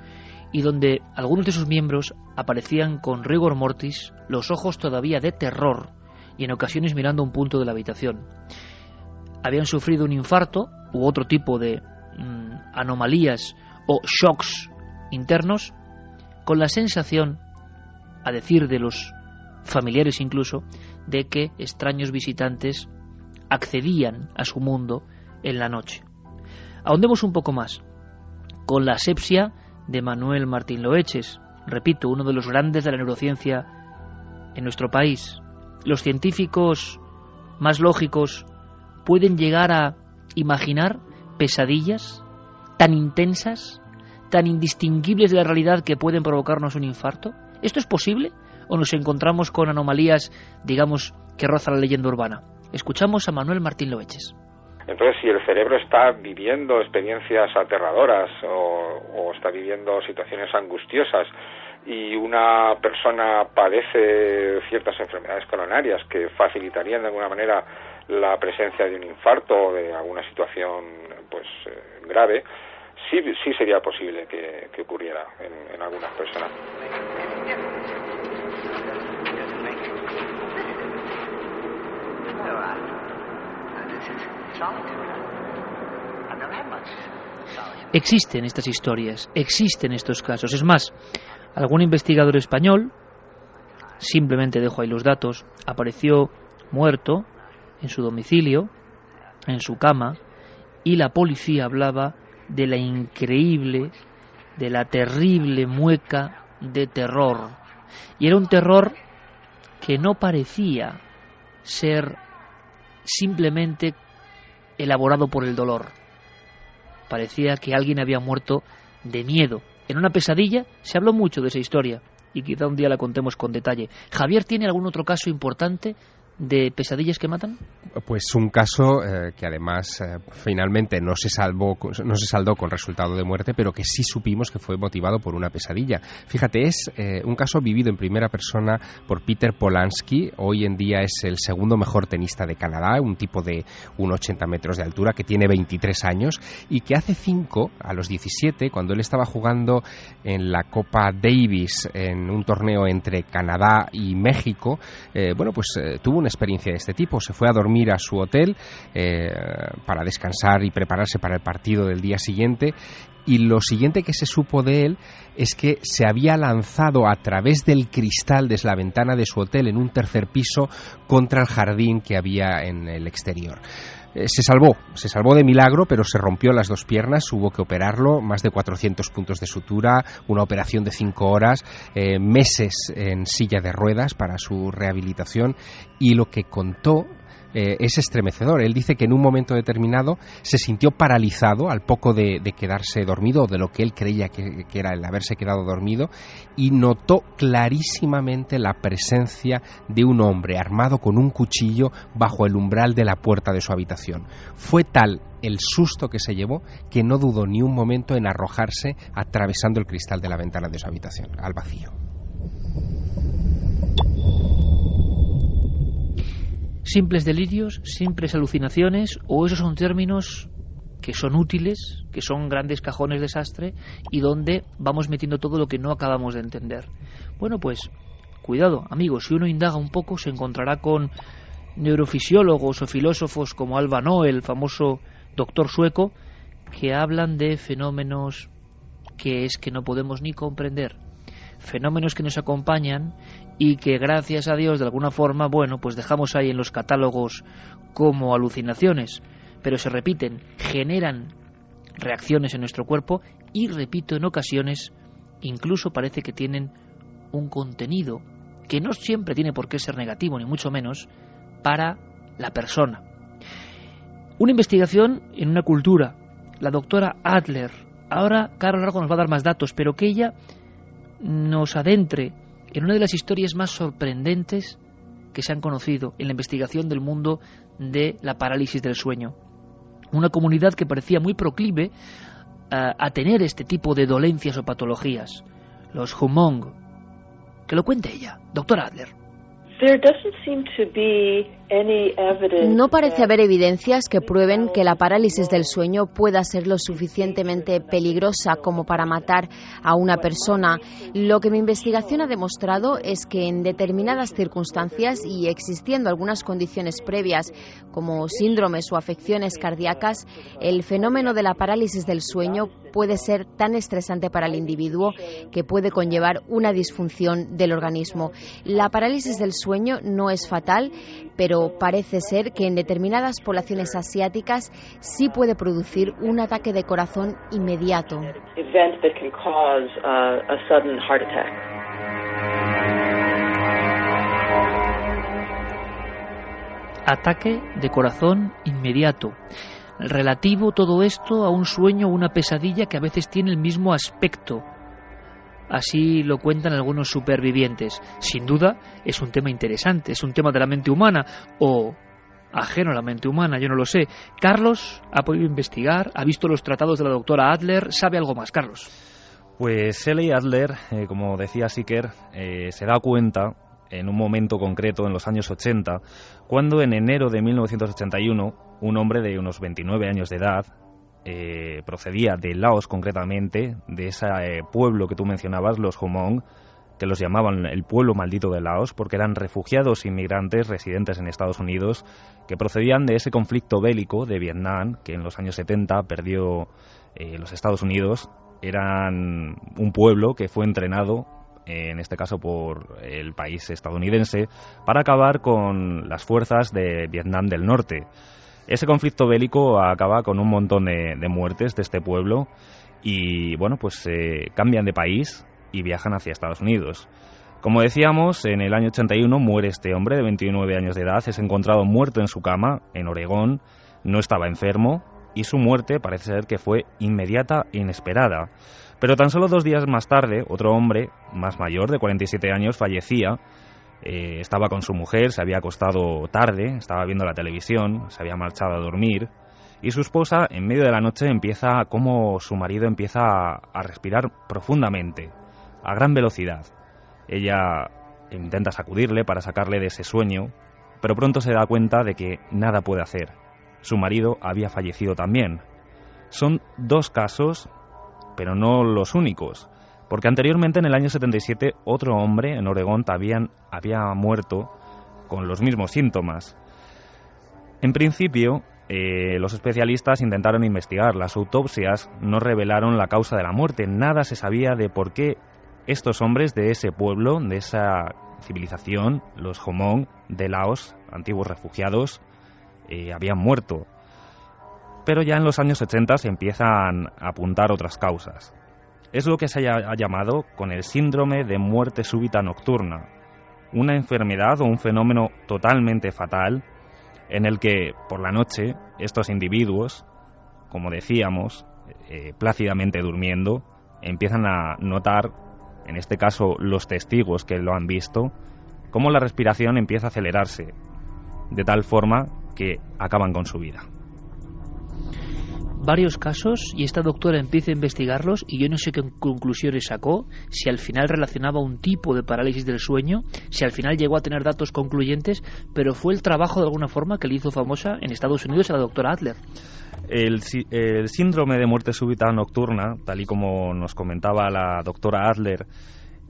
y donde algunos de sus miembros aparecían con rigor mortis, los ojos todavía de terror, y en ocasiones mirando un punto de la habitación. Habían sufrido un infarto u otro tipo de anomalías o shocks internos, con la sensación, a decir de los familiares incluso, de que extraños visitantes accedían a su mundo en la noche. Ahondemos un poco más con la asepsia de Manuel Martín Loeches, repito, uno de los grandes de la neurociencia en nuestro país. Los científicos más lógicos pueden llegar a imaginar pesadillas tan intensas, tan indistinguibles de la realidad que pueden provocarnos un infarto. ¿Esto es posible? ¿O nos encontramos con anomalías, digamos, que rozan la leyenda urbana? Escuchamos a Manuel Martín Loeches. Entonces, si el cerebro está viviendo experiencias aterradoras o está viviendo situaciones angustiosas y una persona padece ciertas enfermedades coronarias que facilitarían de alguna manera la presencia de un infarto o de alguna situación grave, sí sería posible que ocurriera en algunas personas. Existen estas historias, existen estos casos. Es más, algún investigador español, simplemente dejo ahí los datos, apareció muerto en su domicilio, en su cama, y la policía hablaba de la increíble, de la terrible mueca de terror. Y era un terror que no parecía ser simplemente elaborado por el dolor. Parecía que alguien había muerto de miedo. En una pesadilla se habló mucho de esa historia y quizá un día la contemos con detalle. Javier, ¿tiene algún otro caso importante de pesadillas que matan? Pues un caso que además finalmente no se saldó con resultado de muerte, pero que sí supimos que fue motivado por una pesadilla. Fíjate, es un caso vivido en primera persona por Peter Polansky. Hoy en día es el segundo mejor tenista de Canadá, un tipo de 1,80 metros de altura que tiene 23 años y que hace 5, a los 17, cuando él estaba jugando en la Copa Davis en un torneo entre Canadá y México, tuvo una experiencia de este tipo. Se fue a dormir a su hotel para descansar y prepararse para el partido del día siguiente, y lo siguiente que se supo de él es que se había lanzado a través del cristal de la ventana de su hotel en un tercer piso contra el jardín que había en el exterior. Se salvó de milagro, pero se rompió las 2 piernas, hubo que operarlo, más de 400 puntos de sutura, una operación de 5 horas, meses en silla de ruedas para su rehabilitación, y lo que contó es estremecedor. Él dice que en un momento determinado se sintió paralizado al poco de quedarse dormido, o de lo que él creía que era el haberse quedado dormido, y notó clarísimamente la presencia de un hombre armado con un cuchillo bajo el umbral de la puerta de su habitación. Fue tal el susto que se llevó que no dudó ni un momento en arrojarse atravesando el cristal de la ventana de su habitación al vacío. ¿Simples delirios, simples alucinaciones, o esos son términos que son útiles, que son grandes cajones de sastre y donde vamos metiendo todo lo que no acabamos de entender? Bueno, pues cuidado, amigos, si uno indaga un poco se encontrará con neurofisiólogos o filósofos como Alva Noel, el famoso doctor sueco, que hablan de fenómenos que no podemos ni comprender, fenómenos que nos acompañan y que gracias a Dios de alguna forma, pues dejamos ahí en los catálogos como alucinaciones, pero se repiten, generan reacciones en nuestro cuerpo y, repito, en ocasiones incluso parece que tienen un contenido que no siempre tiene por qué ser negativo, ni mucho menos, para la persona. Una investigación en una cultura, la doctora Adler. Ahora Carlos Largo nos va a dar más datos, pero que ella nos adentre en una de las historias más sorprendentes que se han conocido en la investigación del mundo de la parálisis del sueño. Una comunidad que parecía muy proclive a tener este tipo de dolencias o patologías, los Hmong. Que lo cuente ella, doctora Adler. No parece haber evidencias que prueben que la parálisis del sueño pueda ser lo suficientemente peligrosa como para matar a una persona. Lo que mi investigación ha demostrado es que en determinadas circunstancias y existiendo algunas condiciones previas como síndromes o afecciones cardíacas, el fenómeno de la parálisis del sueño puede ser tan estresante para el individuo que puede conllevar una disfunción del organismo. La parálisis del sueño no es fatal, pero parece ser que en determinadas poblaciones asiáticas sí puede producir un ataque de corazón inmediato. Ataque de corazón inmediato. Relativo todo esto a un sueño o una pesadilla que a veces tiene el mismo aspecto. Así lo cuentan algunos supervivientes. Sin duda es un tema interesante, es un tema de la mente humana o ajeno a la mente humana, yo no lo sé. Carlos ha podido investigar, ha visto los tratados de la doctora Adler, ¿sabe algo más, Carlos? Pues Shelley Adler, como decía Siker, se da cuenta en un momento concreto en los años 80, cuando en enero de 1981 un hombre de unos 29 años de edad procedía de Laos concretamente, de ese pueblo que tú mencionabas, los Hmong, que los llamaban el pueblo maldito de Laos, porque eran refugiados inmigrantes residentes en Estados Unidos, que procedían de ese conflicto bélico de Vietnam, que en los años 70 perdió los Estados Unidos. Eran un pueblo que fue entrenado, en este caso por el país estadounidense, para acabar con las fuerzas de Vietnam del Norte. Ese conflicto bélico acaba con un montón de muertes de este pueblo y, cambian de país y viajan hacia Estados Unidos. Como decíamos, en el año 81 muere este hombre de 29 años de edad, es encontrado muerto en su cama, en Oregón, no estaba enfermo y su muerte parece ser que fue inmediata e inesperada. Pero tan solo 2 días más tarde, otro hombre más mayor, de 47 años, fallecía Estaba con su mujer, se había acostado tarde, estaba viendo la televisión, se había marchado a dormir, y su esposa, en medio de la noche, como su marido empieza a respirar profundamente, a gran velocidad. Ella intenta sacudirle para sacarle de ese sueño, pero pronto se da cuenta de que nada puede hacer. Su marido había fallecido también. Son 2 casos, pero no los únicos, porque anteriormente, en el año 77, otro hombre en Oregón había muerto con los mismos síntomas. En principio, los especialistas intentaron investigar. Las autopsias no revelaron la causa de la muerte. Nada se sabía de por qué estos hombres de ese pueblo, de esa civilización, los Hmong de Laos, antiguos refugiados, habían muerto. Pero ya en los años 80 se empiezan a apuntar otras causas. Es lo que se ha llamado con el síndrome de muerte súbita nocturna, una enfermedad o un fenómeno totalmente fatal en el que por la noche estos individuos, como decíamos, plácidamente durmiendo, empiezan a notar, en este caso los testigos que lo han visto, cómo la respiración empieza a acelerarse, de tal forma que acaban con su vida. Varios casos, y esta doctora empieza a investigarlos, y yo no sé qué conclusiones sacó, si al final relacionaba un tipo de parálisis del sueño, si al final llegó a tener datos concluyentes, pero fue el trabajo de alguna forma que le hizo famosa en Estados Unidos a la doctora Adler. El síndrome de muerte súbita nocturna, tal y como nos comentaba la doctora Adler,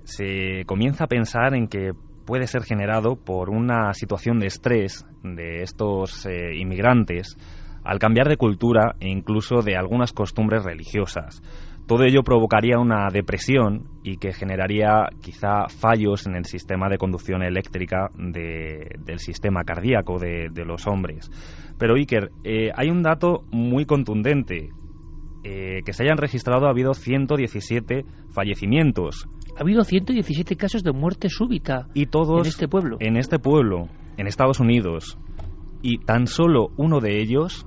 se comienza a pensar en que puede ser generado por una situación de estrés de estos inmigrantes al cambiar de cultura e incluso de algunas costumbres religiosas. Todo ello provocaría una depresión y que generaría quizá fallos en el sistema de conducción eléctrica del sistema cardíaco de los hombres. Pero Iker, hay un dato muy contundente. Que se hayan registrado, ha habido 117 fallecimientos. Ha habido 117 casos de muerte súbita y todos en este pueblo. En este pueblo, en Estados Unidos. Y tan solo uno de ellos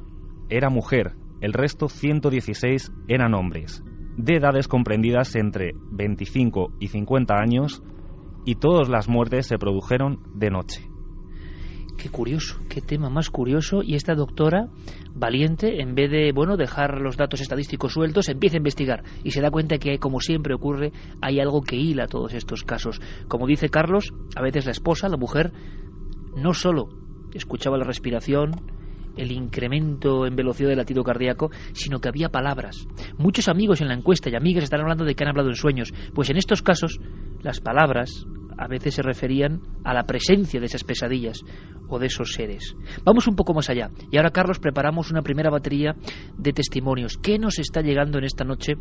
era mujer. El resto, 116, eran hombres, de edades comprendidas entre 25 y 50 años, y todas las muertes se produjeron de noche. Qué curioso, qué tema más curioso. Y esta doctora, valiente, en vez de dejar los datos estadísticos sueltos, empieza a investigar y se da cuenta que, como siempre ocurre, hay algo que hila todos estos casos. Como dice Carlos, a veces la esposa, la mujer, no solo escuchaba la respiración, el incremento en velocidad del latido cardíaco, sino que había palabras. Muchos amigos en la encuesta y amigas están hablando de que han hablado en sueños. Pues en estos casos, las palabras a veces se referían a la presencia de esas pesadillas o de esos seres. Vamos un poco más allá. Y ahora, Carlos, preparamos una primera batería de testimonios. ¿Qué nos está llegando en esta noche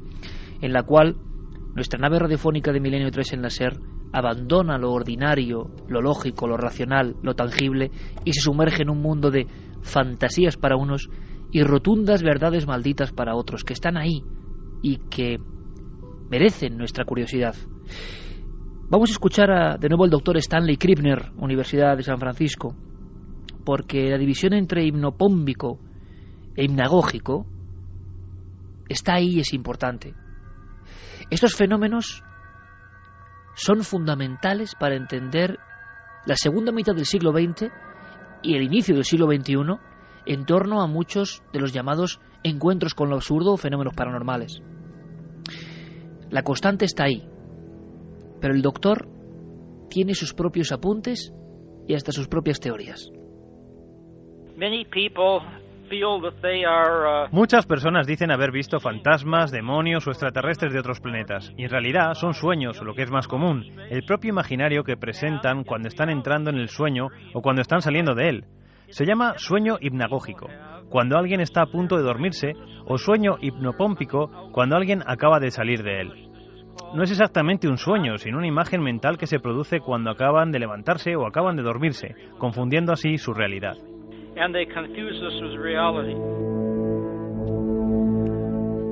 en la cual nuestra nave radiofónica de Milenio 3 en la SER abandona lo ordinario, lo lógico, lo racional, lo tangible y se sumerge en un mundo de fantasías para unos y rotundas verdades malditas para otros, que están ahí y que merecen nuestra curiosidad? Vamos a escuchar de nuevo al doctor Stanley Krippner, Universidad de San Francisco, porque la división entre hipnopómbico e hipnagógico está ahí y es importante. Estos fenómenos son fundamentales para entender la segunda mitad del siglo XX y el inicio del siglo XXI en torno a muchos de los llamados encuentros con lo absurdo o fenómenos paranormales. La constante está ahí, pero el doctor tiene sus propios apuntes y hasta sus propias teorías. Muchas personas dicen haber visto fantasmas, demonios o extraterrestres de otros planetas, y en realidad son sueños, o lo que es más común, el propio imaginario que presentan cuando están entrando en el sueño o cuando están saliendo de él. Se llama sueño hipnagógico, cuando alguien está a punto de dormirse, o sueño hipnopómpico, cuando alguien acaba de salir de él. No es exactamente un sueño, sino una imagen mental que se produce cuando acaban de levantarse o acaban de dormirse, confundiendo así su realidad.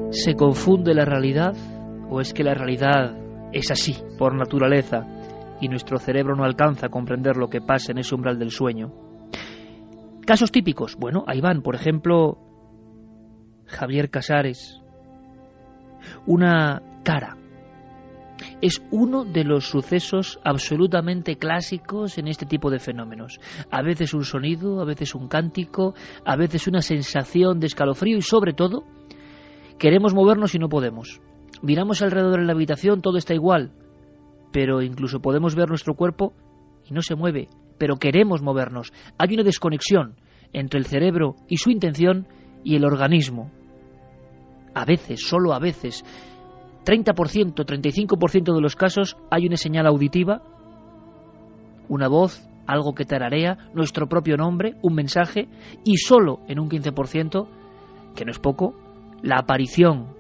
¿Se confunde la realidad o es que la realidad es así por naturaleza y nuestro cerebro no alcanza a comprender lo que pasa en ese umbral del sueño? Casos típicos, bueno, ahí van, por ejemplo, Javier Casares, una cara Es uno de los sucesos absolutamente clásicos en este tipo de fenómenos. A veces un sonido, a veces un cántico, a veces una sensación de escalofrío y sobre todo queremos movernos y no podemos. Miramos alrededor en la habitación, todo está igual, pero incluso podemos ver nuestro cuerpo y no se mueve, pero queremos movernos. Hay una desconexión entre el cerebro y su intención y el organismo. A veces, solo a veces, 30%, 35% de los casos hay una señal auditiva, una voz, algo que tararea, nuestro propio nombre, un mensaje, y solo en un 15%, que no es poco, la aparición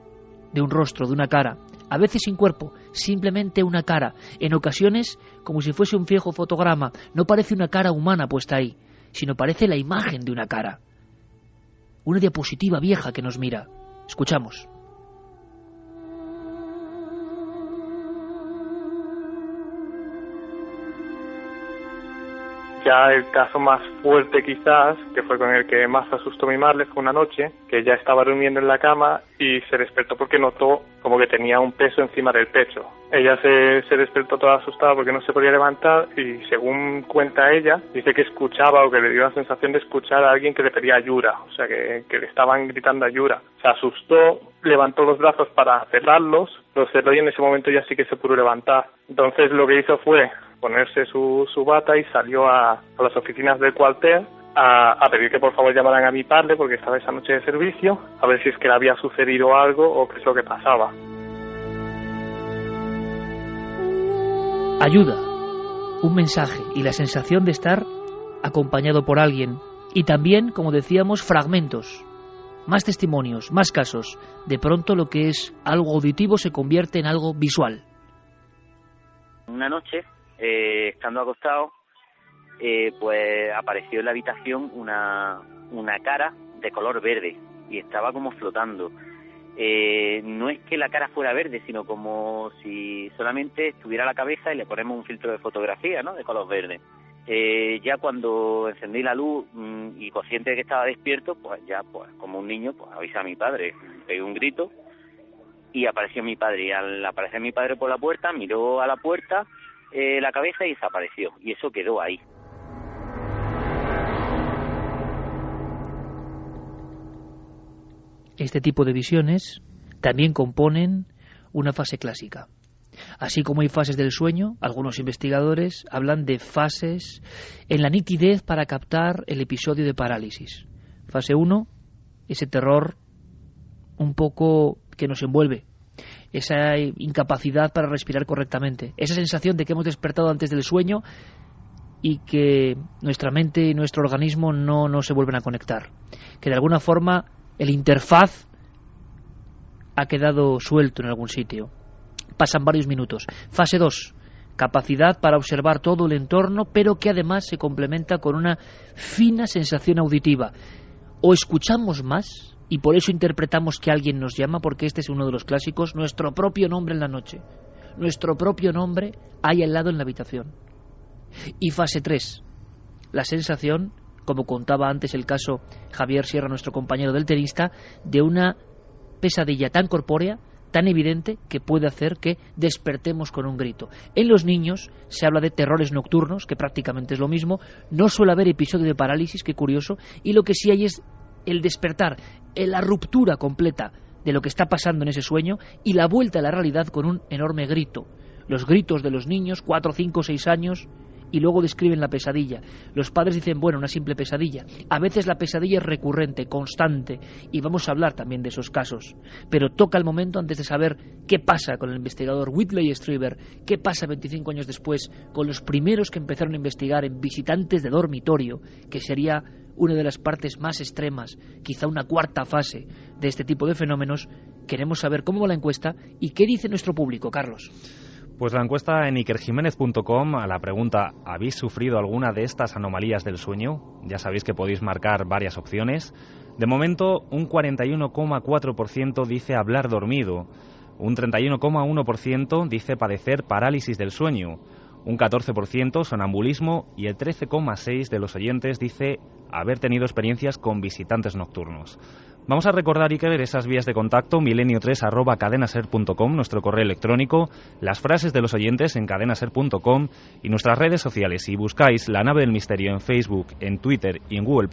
de un rostro, de una cara, a veces sin cuerpo, simplemente una cara, en ocasiones como si fuese un viejo fotograma. No parece una cara humana puesta ahí, sino parece la imagen de una cara, una diapositiva vieja que nos mira. Escuchamos. Ya el caso más fuerte quizás, que fue con el que más asustó mi madre, fue una noche que ella estaba durmiendo en la cama y se despertó porque notó como que tenía un peso encima del pecho. Ella se despertó toda asustada porque no se podía levantar y según cuenta ella, dice que escuchaba o que le dio la sensación de escuchar a alguien que le pedía ayuda, o sea que le estaban gritando ayuda. Se asustó, levantó los brazos para cerrarlos, los cerró y en ese momento ya sí que se pudo levantar. Entonces lo que hizo fue ponerse su bata y salió a las oficinas del cuartel a pedir que por favor llamaran a mi padre porque estaba esa noche de servicio, a ver si es que le había sucedido algo o qué es lo que pasaba. Ayuda, un mensaje y la sensación de estar acompañado por alguien. Y también, como decíamos, fragmentos, más testimonios, más casos. De pronto lo que es algo auditivo se convierte en algo visual. Una noche, estando acostado, pues apareció en la habitación una cara de color verde y estaba como flotando. No es que la cara fuera verde, sino como si solamente estuviera la cabeza y le ponemos un filtro de fotografía, ¿no?, de color verde. Ya cuando encendí la luz y consciente de que estaba despierto, pues ya, pues como un niño, pues avisé a mi padre, pegué un grito y apareció mi padre. Y al aparecer mi padre por la puerta, miró a la puerta la cabeza y desapareció. Y eso quedó ahí. Este tipo de visiones también componen una fase clásica. Así como hay fases del sueño, algunos investigadores hablan de fases en la nitidez para captar el episodio de parálisis. Fase 1, ese terror un poco que nos envuelve, esa incapacidad para respirar correctamente, esa sensación de que hemos despertado antes del sueño y que nuestra mente y nuestro organismo no se vuelven a conectar, que de alguna forma el interfaz ha quedado suelto en algún sitio. Pasan varios minutos. Fase 2, capacidad para observar todo el entorno, pero que además se complementa con una fina sensación auditiva. O escuchamos más y por eso interpretamos que alguien nos llama, porque este es uno de los clásicos, nuestro propio nombre en la noche. Nuestro propio nombre hay al lado en la habitación. Y fase 3, la sensación, como contaba antes el caso Javier Sierra, nuestro compañero del tenista, de una pesadilla tan corpórea, tan evidente, que puede hacer que despertemos con un grito. En los niños se habla de terrores nocturnos, que prácticamente es lo mismo. No suele haber episodio de parálisis, qué curioso, y lo que sí hay es el despertar, la ruptura completa de lo que está pasando en ese sueño y la vuelta a la realidad con un enorme grito. Los gritos de los niños, 4, 5, 6 años, y luego describen la pesadilla. Los padres dicen, bueno, una simple pesadilla. A veces la pesadilla es recurrente, constante, y vamos a hablar también de esos casos. Pero toca el momento antes de saber qué pasa con el investigador Whitley Strieber, qué pasa 25 años después con los primeros que empezaron a investigar en visitantes de dormitorio, que sería una de las partes más extremas, quizá una cuarta fase de este tipo de fenómenos. Queremos saber cómo va la encuesta y qué dice nuestro público, Carlos. Pues la encuesta en ikerjiménez.com a la pregunta ¿habéis sufrido alguna de estas anomalías del sueño? Ya sabéis que podéis marcar varias opciones. De momento, un 41,4% dice hablar dormido, un 31,1% dice padecer parálisis del sueño, un 14% sonambulismo y el 13,6% de los oyentes dice haber tenido experiencias con visitantes nocturnos. Vamos a recordar, Iker, esas vías de contacto, milenio3@cadenaser.com, nuestro correo electrónico, las frases de los oyentes en cadenaser.com y nuestras redes sociales. Si buscáis La Nave del Misterio en Facebook, en Twitter y en Google+,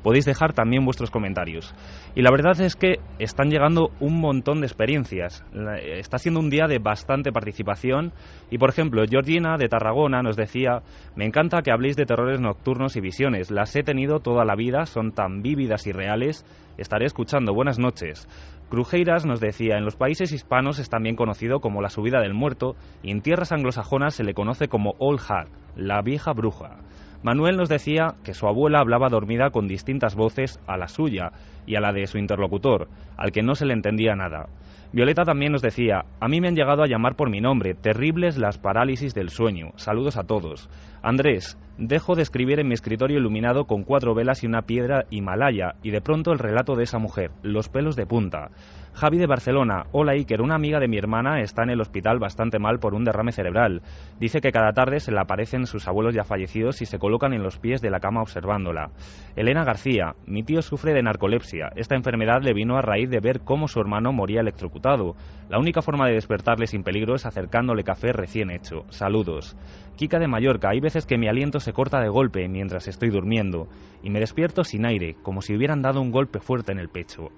podéis dejar también vuestros comentarios. Y la verdad es que están llegando un montón de experiencias. Está siendo un día de bastante participación y, por ejemplo, Georgina de Tarragona nos decía: me encanta que habléis de terrores nocturnos y visiones. Las he tenido toda la vida, son tan vívidas y reales. Estaré escuchando. Buenas noches. Crujeiras nos decía: en los países hispanos es también conocido como la subida del muerto y en tierras anglosajonas se le conoce como Old Hag, la vieja bruja. Manuel nos decía que su abuela hablaba dormida con distintas voces a la suya y a la de su interlocutor, al que no se le entendía nada. Violeta también nos decía: a mí me han llegado a llamar por mi nombre, terribles las parálisis del sueño. Saludos a todos. Andrés: dejo de escribir en mi escritorio iluminado con 4 velas y una piedra himalaya, y de pronto el relato de esa mujer, los pelos de punta. Javi de Barcelona: hola Iker, una amiga de mi hermana está en el hospital bastante mal por un derrame cerebral. Dice que cada tarde se le aparecen sus abuelos ya fallecidos y se colocan en los pies de la cama observándola. Elena García: mi tío sufre de narcolepsia. Esta enfermedad le vino a raíz de ver cómo su hermano moría electrocutado. La única forma de despertarle sin peligro es acercándole café recién hecho. Saludos. Kika de Mallorca: hay veces que mi aliento se corta de golpe mientras estoy durmiendo y me despierto sin aire, como si hubieran dado un golpe fuerte en el pecho.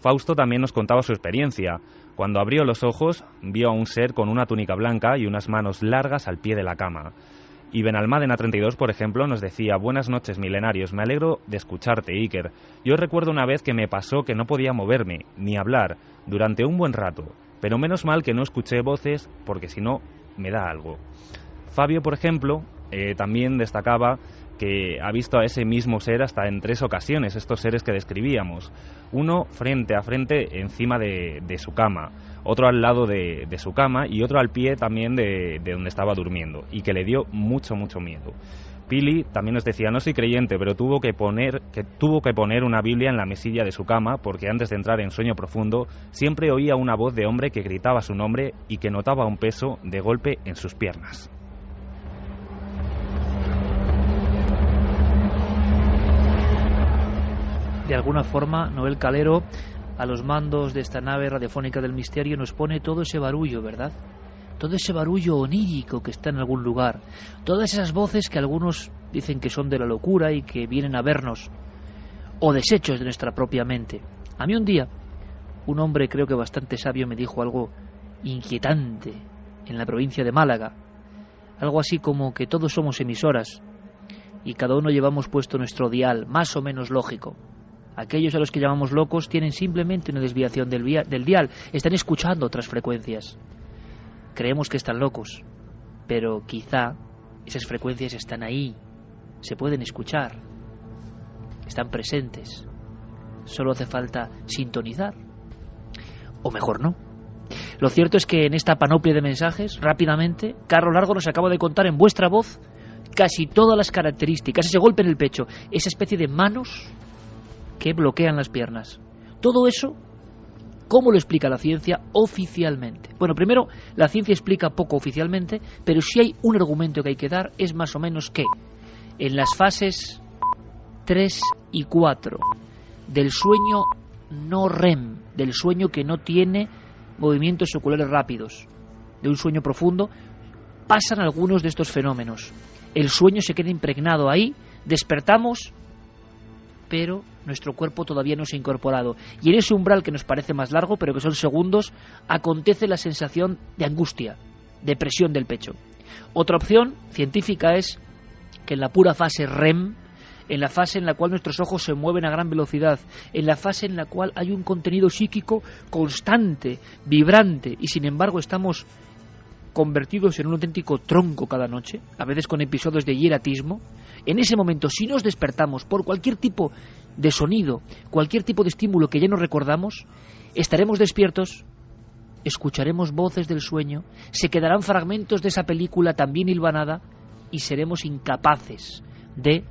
Fausto también nos contaba su experiencia. Cuando abrió los ojos, vio a un ser con una túnica blanca y unas manos largas al pie de la cama. Y Benalmádena 32, por ejemplo, nos decía: buenas noches, milenarios, me alegro de escucharte, Iker. Yo recuerdo una vez que me pasó que no podía moverme, ni hablar, durante un buen rato, pero menos mal que no escuché voces, porque si no, me da algo. Fabio, por ejemplo, también destacaba que ha visto a ese mismo ser hasta en 3 ocasiones, estos seres que describíamos. Uno frente a frente encima de su cama, otro al lado de su cama y otro al pie también de donde estaba durmiendo, y que le dio mucho miedo. Pili también nos decía: no soy creyente, pero tuvo que poner una Biblia en la mesilla de su cama porque antes de entrar en sueño profundo siempre oía una voz de hombre que gritaba su nombre y que notaba un peso de golpe en sus piernas. De alguna forma, Noel Calero, a los mandos de esta nave radiofónica del misterio, nos pone todo ese barullo, ¿verdad? Todo ese barullo onírico que está en algún lugar, todas esas voces que algunos dicen que son de la locura y que vienen a vernos, o desechos de nuestra propia mente. A mí un día, un hombre creo que bastante sabio me dijo algo inquietante en la provincia de Málaga, algo así como que todos somos emisoras y cada uno llevamos puesto nuestro dial, más o menos lógico. Aquellos a los que llamamos locos tienen simplemente una desviación del dial, están escuchando otras frecuencias. Creemos que están locos, pero quizá esas frecuencias están ahí, se pueden escuchar, están presentes. Solo hace falta sintonizar, o mejor no. Lo cierto es que en esta panoplia de mensajes, rápidamente, Carlos Largo nos acaba de contar en vuestra voz casi todas las características, ese golpe en el pecho, esa especie de manos que bloquean las piernas. Todo eso, ¿cómo lo explica la ciencia oficialmente? Bueno, primero, la ciencia explica poco oficialmente, pero si hay un argumento que hay que dar, es más o menos que en las fases 3 y 4 del sueño no REM, del sueño que no tiene movimientos oculares rápidos, de un sueño profundo, pasan algunos de estos fenómenos. El sueño se queda impregnado ahí, despertamos, pero nuestro cuerpo todavía no se ha incorporado. Y en ese umbral que nos parece más largo, pero que son segundos, acontece la sensación de angustia, de presión del pecho. Otra opción científica es que en la pura fase REM, en la fase en la cual nuestros ojos se mueven a gran velocidad, en la fase en la cual hay un contenido psíquico constante, vibrante, y sin embargo estamos convertidos en un auténtico tronco cada noche, a veces con episodios de hieratismo, en ese momento, si nos despertamos por cualquier tipo de sonido, cualquier tipo de estímulo que ya no recordamos, estaremos despiertos, escucharemos voces del sueño, se quedarán fragmentos de esa película también hilvanada y seremos incapaces de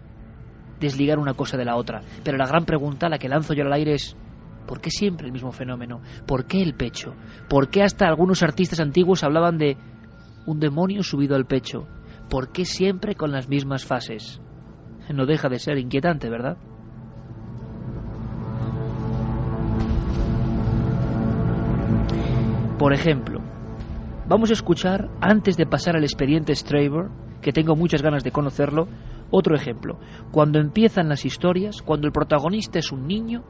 desligar una cosa de la otra. Pero la gran pregunta, la que lanzo yo al aire es: ¿por qué siempre el mismo fenómeno? ¿Por qué el pecho? ¿Por qué hasta algunos artistas antiguos hablaban de un demonio subido al pecho? ¿Por qué siempre con las mismas fases? No deja de ser inquietante, ¿verdad? Por ejemplo, vamos a escuchar, antes de pasar al expediente Straver, que tengo muchas ganas de conocerlo, otro ejemplo. Cuando empiezan las historias, cuando el protagonista es un niño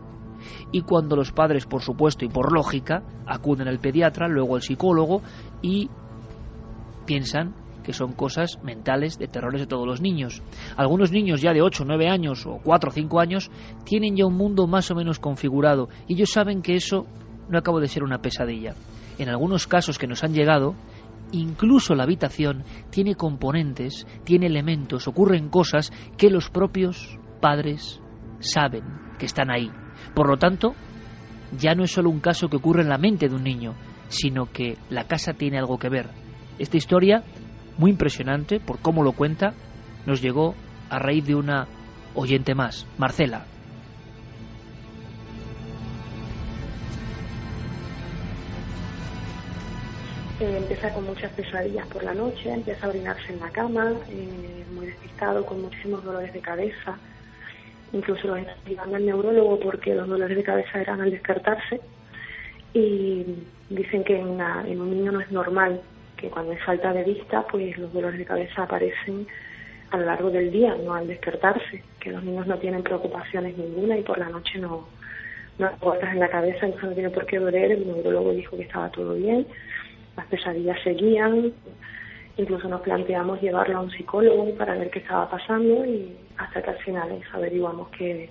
y cuando los padres, por supuesto y por lógica, acuden al pediatra, luego al psicólogo y piensan que son cosas mentales de terrores de todos los niños. Algunos niños ya de 8, 9 años o 4 o 5 años tienen ya un mundo más o menos configurado y ellos saben que eso no acaba de ser una pesadilla. En algunos casos que nos han llegado, incluso la habitación tiene componentes, tiene elementos, ocurren cosas que los propios padres saben que están ahí. Por lo tanto, ya no es solo un caso que ocurre en la mente de un niño, sino que la casa tiene algo que ver. Esta historia, muy impresionante por cómo lo cuenta, nos llegó a raíz de una oyente más, Marcela. Empieza con muchas pesadillas por la noche, empieza a orinarse en la cama, muy despistado, con muchísimos dolores de cabeza. Incluso lo está llevando al neurólogo porque los dolores de cabeza eran al despertarse. Y dicen que en un niño no es normal, que cuando hay falta de vista, pues los dolores de cabeza aparecen a lo largo del día, no al despertarse. Que los niños no tienen preocupaciones ninguna y por la noche no golpes en la cabeza, entonces no tiene por qué doler. El neurólogo dijo que estaba todo bien. Las pesadillas seguían, incluso nos planteamos llevarlo a un psicólogo para ver qué estaba pasando y hasta que al final averiguamos que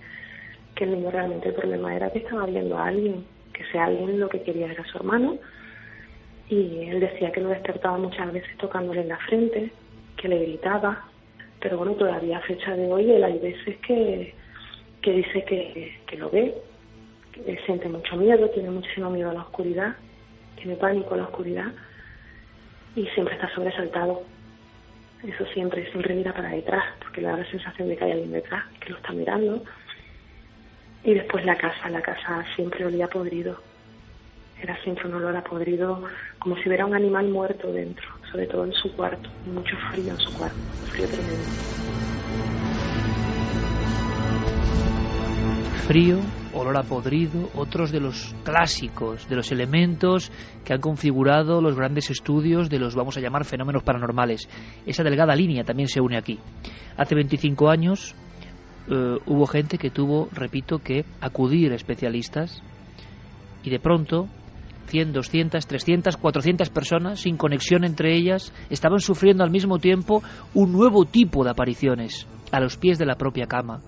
el niño realmente el problema era que estaba viendo a alguien, que ese alguien lo que quería era su hermano, y él decía que lo despertaba muchas veces tocándole en la frente, que le gritaba, pero bueno, todavía a fecha de hoy él hay veces que dice que lo ve, que siente mucho miedo, tiene muchísimo miedo a la oscuridad, tiene pánico a la oscuridad y siempre está sobresaltado. Eso siempre mira para detrás, porque le da la sensación de que hay alguien detrás, que lo está mirando. Y después la casa siempre olía podrido. Era siempre un olor a podrido, como si hubiera un animal muerto dentro, sobre todo en su cuarto, y mucho frío en su cuarto, frío tremendo. Frío, olor a podrido, otros de los clásicos, de los elementos que han configurado los grandes estudios de los, vamos a llamar, fenómenos paranormales. Esa delgada línea también se une aquí. Hace 25 años hubo gente que tuvo, repito, que acudir a especialistas y de pronto 100, 200, 300, 400 personas sin conexión entre ellas estaban sufriendo al mismo tiempo un nuevo tipo de apariciones a los pies de la propia cama,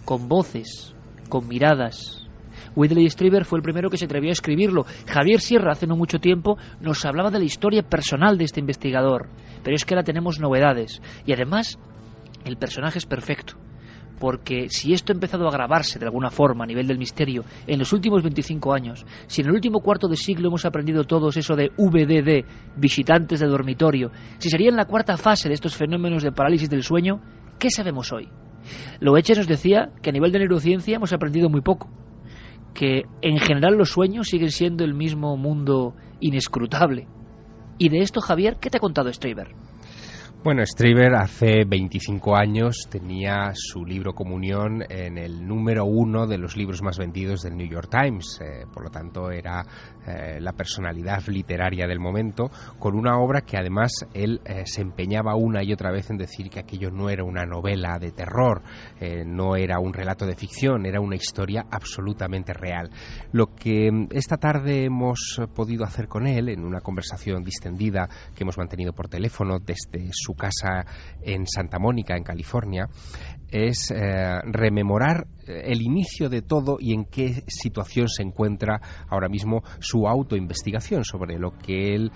con voces, con miradas. Whitley Strieber fue el primero que se atrevió a escribirlo. Javier Sierra, hace no mucho tiempo, nos hablaba de la historia personal de este investigador, pero es que ahora tenemos novedades y además el personaje es perfecto, porque si esto ha empezado a agravarse de alguna forma a nivel del misterio en los últimos 25 años, si en el último cuarto de siglo hemos aprendido todos eso de VDD, visitantes de dormitorio, si sería en la cuarta fase de estos fenómenos de parálisis del sueño, ¿qué sabemos hoy? Loeche nos decía que a nivel de neurociencia hemos aprendido muy poco, que en general los sueños siguen siendo el mismo mundo inescrutable. Y de esto, Javier, ¿qué te ha contado Strieber? Bueno, Strieber hace 25 años tenía su libro Comunión en el número 1 de los libros más vendidos del New York Times, por lo tanto era la personalidad literaria del momento, con una obra que además él se empeñaba una y otra vez en decir que aquello no era una novela de terror, no era un relato de ficción, era una historia absolutamente real. Lo que esta tarde hemos podido hacer con él en una conversación distendida que hemos mantenido por teléfono desde su casa en Santa Mónica, en California, es rememorar el inicio de todo y en qué situación se encuentra ahora mismo su autoinvestigación sobre lo que él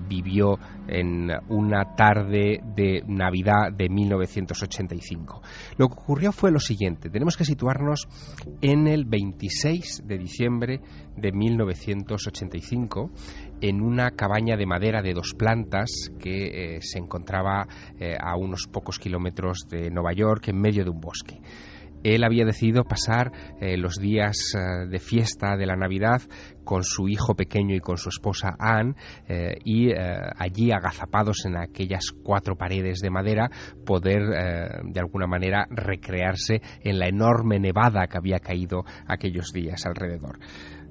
vivió en una tarde de Navidad de 1985. Lo que ocurrió fue lo siguiente: tenemos que situarnos en el 26 de diciembre de 1985 en una cabaña de madera de 2 plantas que se encontraba a unos pocos kilómetros de Nueva York, en medio de un bosque. Él había decidido pasar los días de fiesta de la Navidad con su hijo pequeño y con su esposa Anne, y allí, agazapados en aquellas 4 paredes de madera, poder de alguna manera recrearse en la enorme nevada que había caído aquellos días alrededor.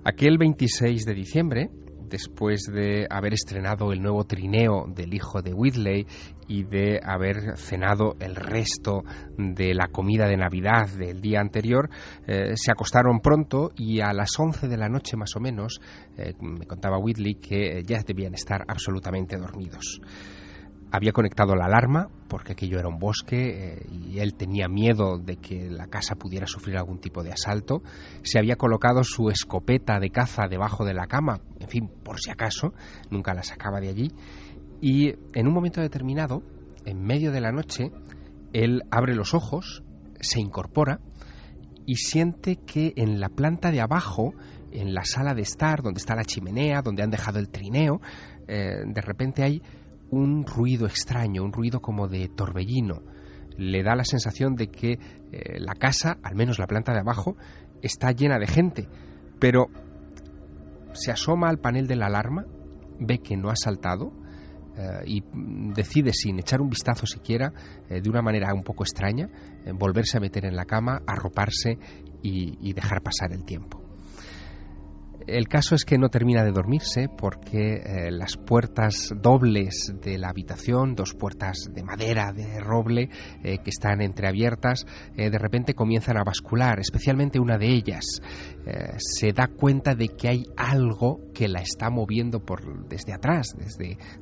Aquel 26 de diciembre después de haber estrenado el nuevo trineo del hijo de Whitley y de haber cenado el resto de la comida de Navidad del día anterior, se acostaron pronto y a las 11 de la noche más o menos, me contaba Whitley que ya debían estar absolutamente dormidos. Había conectado la alarma porque aquello era un bosque y él tenía miedo de que la casa pudiera sufrir algún tipo de asalto. Se había colocado su escopeta de caza debajo de la cama, en fin, por si acaso, nunca la sacaba de allí. Y en un momento determinado, en medio de la noche, él abre los ojos, se incorpora y siente que en la planta de abajo, en la sala de estar, donde está la chimenea, donde han dejado el trineo, de repente hay un ruido extraño, un ruido como de torbellino. Le da la sensación de que la casa, al menos la planta de abajo, está llena de gente, pero se asoma al panel de la alarma, ve que no ha saltado y decide, sin echar un vistazo siquiera, de una manera un poco extraña, volverse a meter en la cama, arroparse y dejar pasar el tiempo. El caso es que no termina de dormirse porque las puertas dobles de la habitación, 2 puertas de madera, de roble, que están entreabiertas, de repente comienzan a bascular, especialmente una de ellas. Se da cuenta de que hay algo que la está moviendo desde atrás,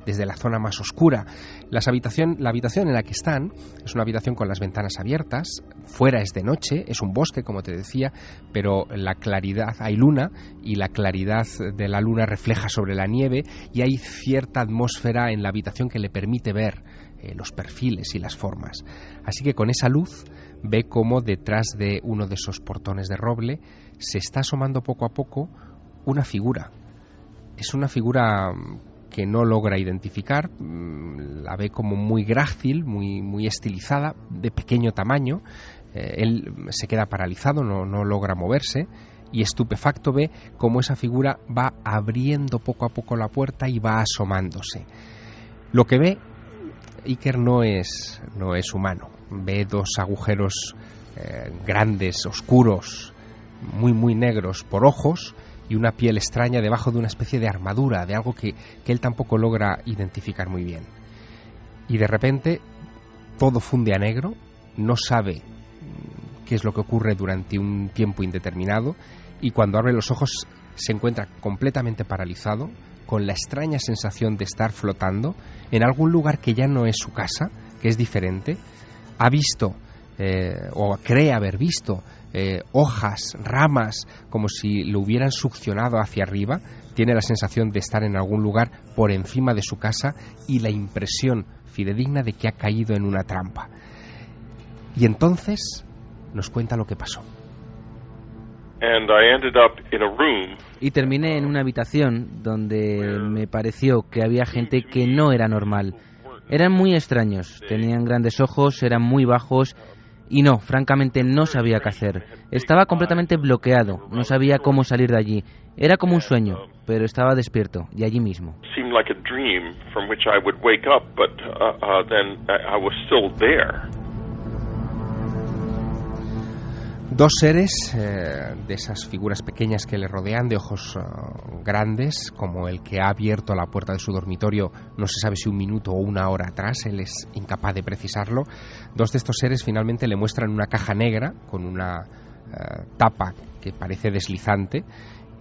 desde la zona más oscura. La habitación en la que están es una habitación con las ventanas abiertas, fuera es de noche, es un bosque, como te decía, pero la claridad, hay luna, y la claridad de la luna refleja sobre la nieve y hay cierta atmósfera en la habitación que le permite ver los perfiles y las formas. Así que con esa luz ve cómo detrás de uno de esos portones de roble se está asomando poco a poco una figura. Es una figura que no logra identificar, la ve como muy grácil, muy estilizada, de pequeño tamaño. Él se queda paralizado, no logra moverse, y estupefacto ve cómo esa figura va abriendo poco a poco la puerta y va asomándose. Lo que ve Iker no es humano. Ve 2 agujeros grandes, oscuros, muy negros por ojos, y una piel extraña debajo de una especie de armadura, de algo que él tampoco logra identificar muy bien. Y de repente todo funde a negro, no sabe qué es lo que ocurre durante un tiempo indeterminado, y cuando abre los ojos se encuentra completamente paralizado, con la extraña sensación de estar flotando en algún lugar que ya no es su casa, que es diferente. Ha visto, o cree haber visto, hojas, ramas, como si lo hubieran succionado hacia arriba. Tiene la sensación de estar en algún lugar por encima de su casa y la impresión fidedigna de que ha caído en una trampa. Y entonces nos cuenta lo que pasó. Y terminé en una habitación donde me pareció que había gente que no era normal. Eran muy extraños, tenían grandes ojos, eran muy bajos y no, francamente no sabía qué hacer. Estaba completamente bloqueado, no sabía cómo salir de allí. Era como un sueño, pero estaba despierto y allí mismo. Dos seres de esas figuras pequeñas que le rodean, de ojos grandes, como el que ha abierto la puerta de su dormitorio, no se sabe si 1 minuto o 1 hora atrás, él es incapaz de precisarlo. 2 de estos seres finalmente le muestran una caja negra con una tapa que parece deslizante.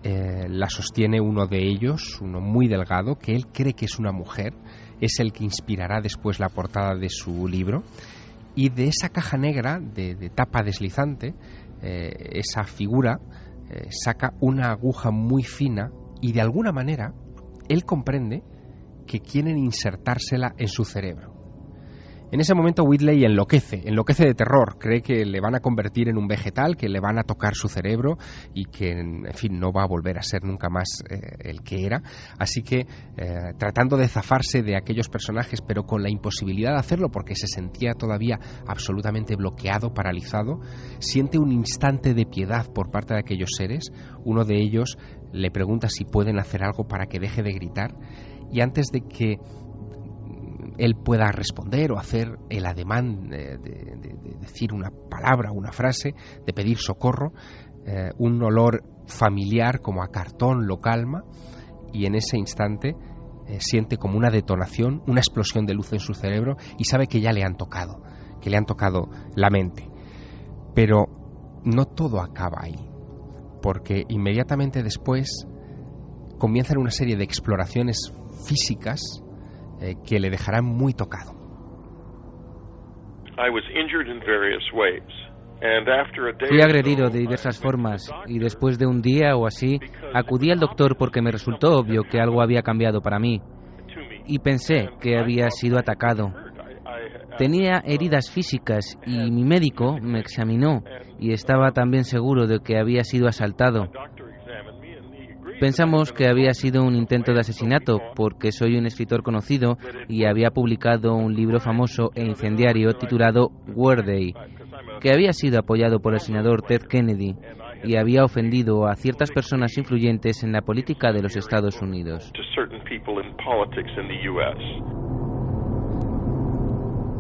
La sostiene uno de ellos, uno muy delgado, que él cree que es una mujer, es el que inspirará después la portada de su libro. Y de esa caja negra de tapa deslizante, esa figura saca una aguja muy fina y de alguna manera él comprende que quieren insertársela en su cerebro. En ese momento Whitley enloquece de terror, cree que le van a convertir en un vegetal, que le van a tocar su cerebro y que, en fin, no va a volver a ser nunca más el que era. Así que, tratando de zafarse de aquellos personajes, pero con la imposibilidad de hacerlo porque se sentía todavía absolutamente bloqueado, paralizado, siente un instante de piedad por parte de aquellos seres. Uno de ellos le pregunta si pueden hacer algo para que deje de gritar, y antes de que él pueda responder o hacer el ademán de decir una palabra, una frase, de pedir socorro, un olor familiar como a cartón lo calma y en ese instante siente como una detonación, una explosión de luz en su cerebro y sabe que ya le han tocado, que le han tocado la mente. Pero no todo acaba ahí, porque inmediatamente después comienzan una serie de exploraciones físicas que le dejarán muy tocado. Fui agredido de diversas formas y después de un día o así acudí al doctor porque me resultó obvio que algo había cambiado para mí y pensé que había sido atacado. Tenía heridas físicas y mi médico me examinó y estaba también seguro de que había sido asaltado. Pensamos que había sido un intento de asesinato porque soy un escritor conocido y había publicado un libro famoso e incendiario titulado War Day, que había sido apoyado por el senador Ted Kennedy y había ofendido a ciertas personas influyentes en la política de los Estados Unidos.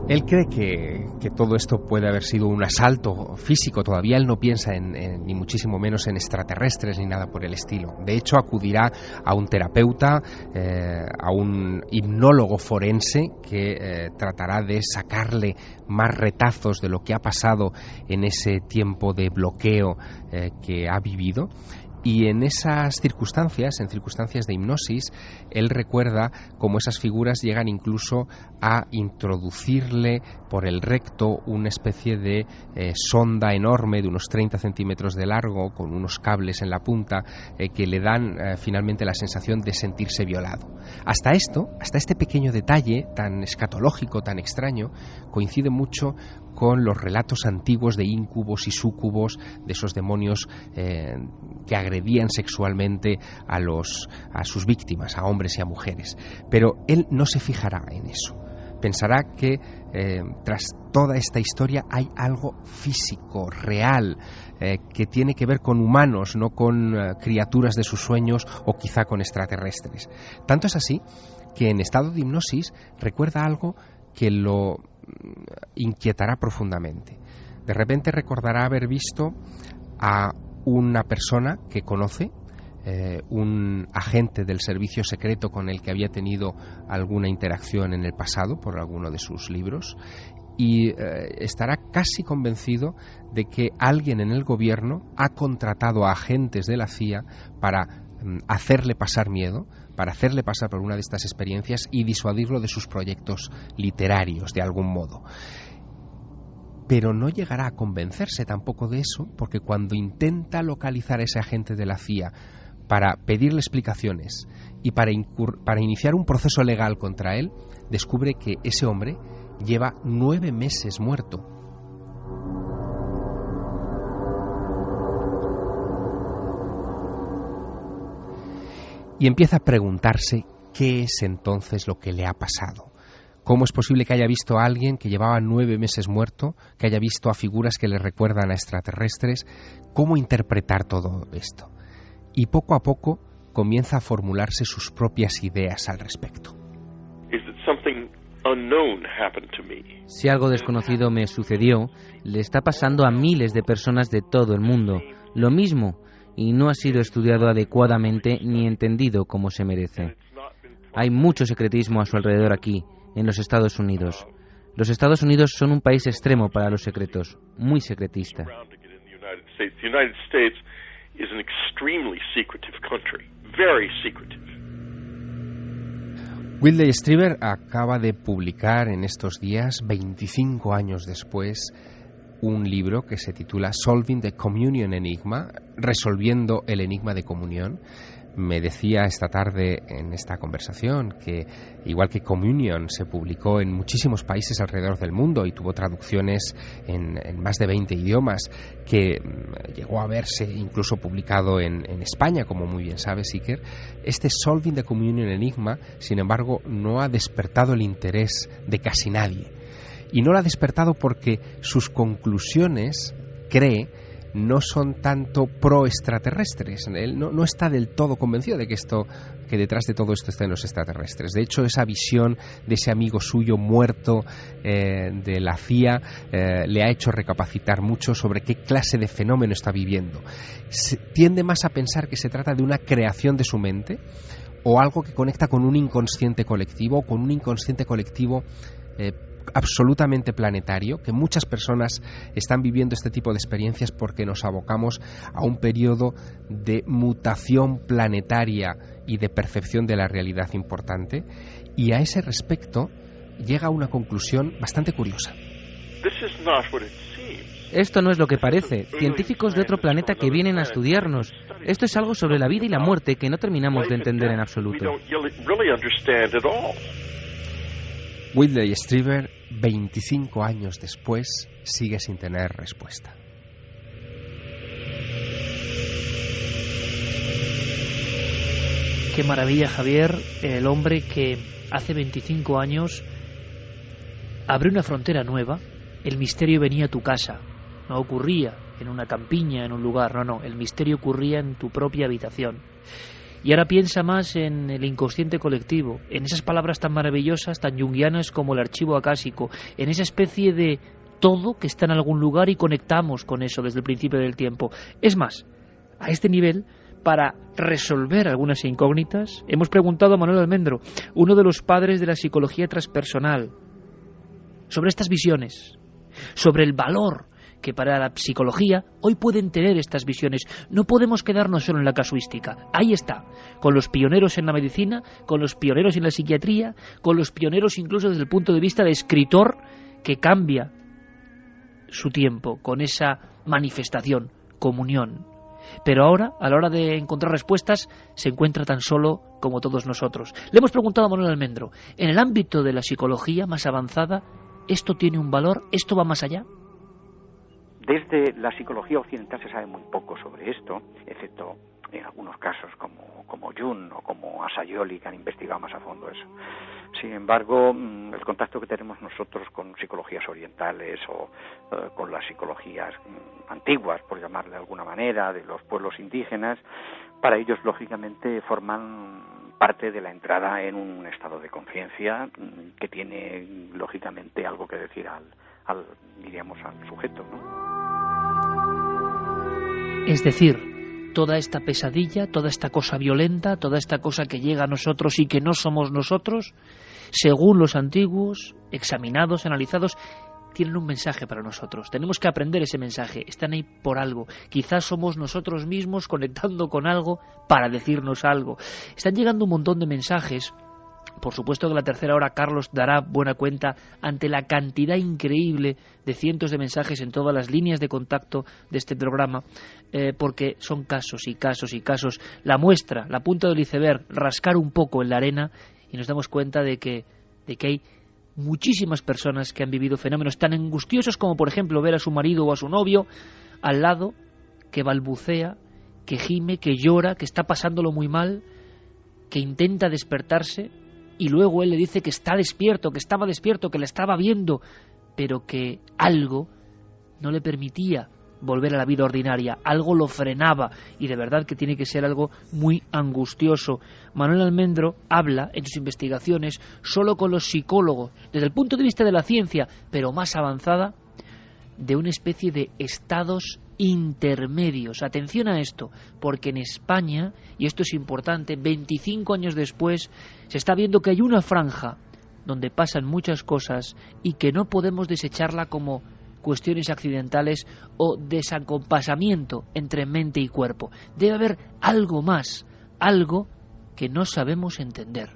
Él cree que todo esto puede haber sido un asalto físico. Todavía él no piensa ni muchísimo menos en extraterrestres ni nada por el estilo. De hecho, acudirá a un terapeuta, a un hipnólogo forense que tratará de sacarle más retazos de lo que ha pasado en ese tiempo de bloqueo que ha vivido. Y en esas circunstancias, en circunstancias de hipnosis, él recuerda cómo esas figuras llegan incluso a introducirle por el recto una especie de sonda enorme de unos 30 centímetros de largo, con unos cables en la punta, que le dan finalmente la sensación de sentirse violado. Hasta este pequeño detalle tan escatológico, tan extraño, coincide mucho con los relatos antiguos de íncubos y súcubos, de esos demonios que agredían sexualmente a sus víctimas, a hombres y a mujeres. Pero él no se fijará en eso. Pensará que tras toda esta historia hay algo físico, real, que tiene que ver con humanos, no con criaturas de sus sueños o quizá con extraterrestres. Tanto es así que en estado de hipnosis recuerda algo que lo inquietará profundamente. De repente recordará haber visto a una persona que conoce, un agente del servicio secreto con el que había tenido alguna interacción en el pasado por alguno de sus libros, y estará casi convencido de que alguien en el gobierno ha contratado a agentes de la CIA para hacerle pasar miedo, para hacerle pasar por una de estas experiencias y disuadirlo de sus proyectos literarios de algún modo. Pero no llegará a convencerse tampoco de eso, porque cuando intenta localizar a ese agente de la CIA para pedirle explicaciones y para iniciar un proceso legal contra él, descubre que ese hombre lleva 9 meses muerto. Y empieza a preguntarse qué es entonces lo que le ha pasado. ¿Cómo es posible que haya visto a alguien que llevaba 9 meses muerto, que haya visto a figuras que le recuerdan a extraterrestres? ¿Cómo interpretar todo esto? Y poco a poco comienza a formularse sus propias ideas al respecto. Si algo desconocido me sucedió, le está pasando a miles de personas de todo el mundo. Lo mismo, y no ha sido estudiado adecuadamente ni entendido como se merece. Hay mucho secretismo a su alrededor aquí, en los Estados Unidos. Los Estados Unidos son un país extremo para los secretos, muy secretista. Whitley Strieber acaba de publicar en estos días, 25 años después, un libro que se titula Solving the Communion Enigma, resolviendo el enigma de comunión. Me decía esta tarde en esta conversación que, igual que Communion, se publicó en muchísimos países alrededor del mundo y tuvo traducciones en más de 20 idiomas, que llegó a verse incluso publicado en España, como muy bien sabe Iker. Este Solving the Communion Enigma, sin embargo, no ha despertado el interés de casi nadie. Y no lo ha despertado porque sus conclusiones, cree, no son tanto pro-extraterrestres. Él no está del todo convencido de que detrás de todo esto estén los extraterrestres. De hecho, esa visión de ese amigo suyo muerto de la CIA le ha hecho recapacitar mucho sobre qué clase de fenómeno está viviendo. Tiende más a pensar que se trata de una creación de su mente, o algo que conecta con un inconsciente colectivo, absolutamente planetario, que muchas personas están viviendo este tipo de experiencias porque nos abocamos a un periodo de mutación planetaria y de percepción de la realidad importante, y a ese respecto llega a una conclusión bastante curiosa. Esto no es lo que parece. Científicos de otro planeta que vienen a estudiarnos. Esto es algo sobre la vida y la muerte que no terminamos de entender en absoluto. Whitley Strieber, 25 años después, sigue sin tener respuesta. Qué maravilla, Javier, el hombre que hace 25 años abrió una frontera nueva. El misterio venía a tu casa, no ocurría en una campiña, en un lugar, no, el misterio ocurría en tu propia habitación. Y ahora piensa más en el inconsciente colectivo, en esas palabras tan maravillosas, tan junguianas como el archivo acásico, en esa especie de todo que está en algún lugar y conectamos con eso desde el principio del tiempo. Es más, a este nivel, para resolver algunas incógnitas, hemos preguntado a Manuel Almendro, uno de los padres de la psicología transpersonal, sobre estas visiones, sobre el valor que para la psicología hoy pueden tener estas visiones. No podemos quedarnos solo en la casuística. Ahí está, con los pioneros en la medicina, con los pioneros en la psiquiatría, con los pioneros incluso desde el punto de vista de escritor que cambia su tiempo con esa manifestación, comunión. Pero ahora, a la hora de encontrar respuestas, se encuentra tan solo como todos nosotros. Le hemos preguntado a Manuel Almendro, en el ámbito de la psicología más avanzada, ¿esto tiene un valor? ¿Esto va más allá? Desde la psicología occidental se sabe muy poco sobre esto, excepto en algunos casos como Jung o como Asayoli, que han investigado más a fondo eso. Sin embargo, el contacto que tenemos nosotros con psicologías orientales o con las psicologías antiguas, por llamarle de alguna manera, de los pueblos indígenas, para ellos lógicamente forman parte de la entrada en un estado de conciencia que tiene lógicamente algo que decir al sujeto, ¿no? Es decir, toda esta pesadilla, toda esta cosa violenta, toda esta cosa que llega a nosotros y que no somos nosotros, según los antiguos, examinados, analizados, tienen un mensaje para nosotros. Tenemos que aprender ese mensaje. Están ahí por algo. Quizás somos nosotros mismos conectando con algo para decirnos algo. Están llegando un montón de mensajes. Por supuesto que la tercera hora Carlos dará buena cuenta ante la cantidad increíble de cientos de mensajes en todas las líneas de contacto de este programa, porque son casos y casos y casos. La muestra, la punta del iceberg, rascar un poco en la arena y nos damos cuenta de que hay muchísimas personas que han vivido fenómenos tan angustiosos como, por ejemplo, ver a su marido o a su novio al lado, que balbucea, que gime, que llora, que está pasándolo muy mal, que intenta despertarse, y luego él le dice que está despierto, que estaba despierto, que le estaba viendo, pero que algo no le permitía volver a la vida ordinaria, algo lo frenaba, y de verdad que tiene que ser algo muy angustioso. Manuel Almendro habla en sus investigaciones solo con los psicólogos, desde el punto de vista de la ciencia, pero más avanzada, de una especie de estados intermedios. Atención a esto, porque en España, y esto es importante, 25 años después, se está viendo que hay una franja donde pasan muchas cosas y que no podemos desecharla como cuestiones accidentales o desacompasamiento entre mente y cuerpo. Debe haber algo más, algo que no sabemos entender.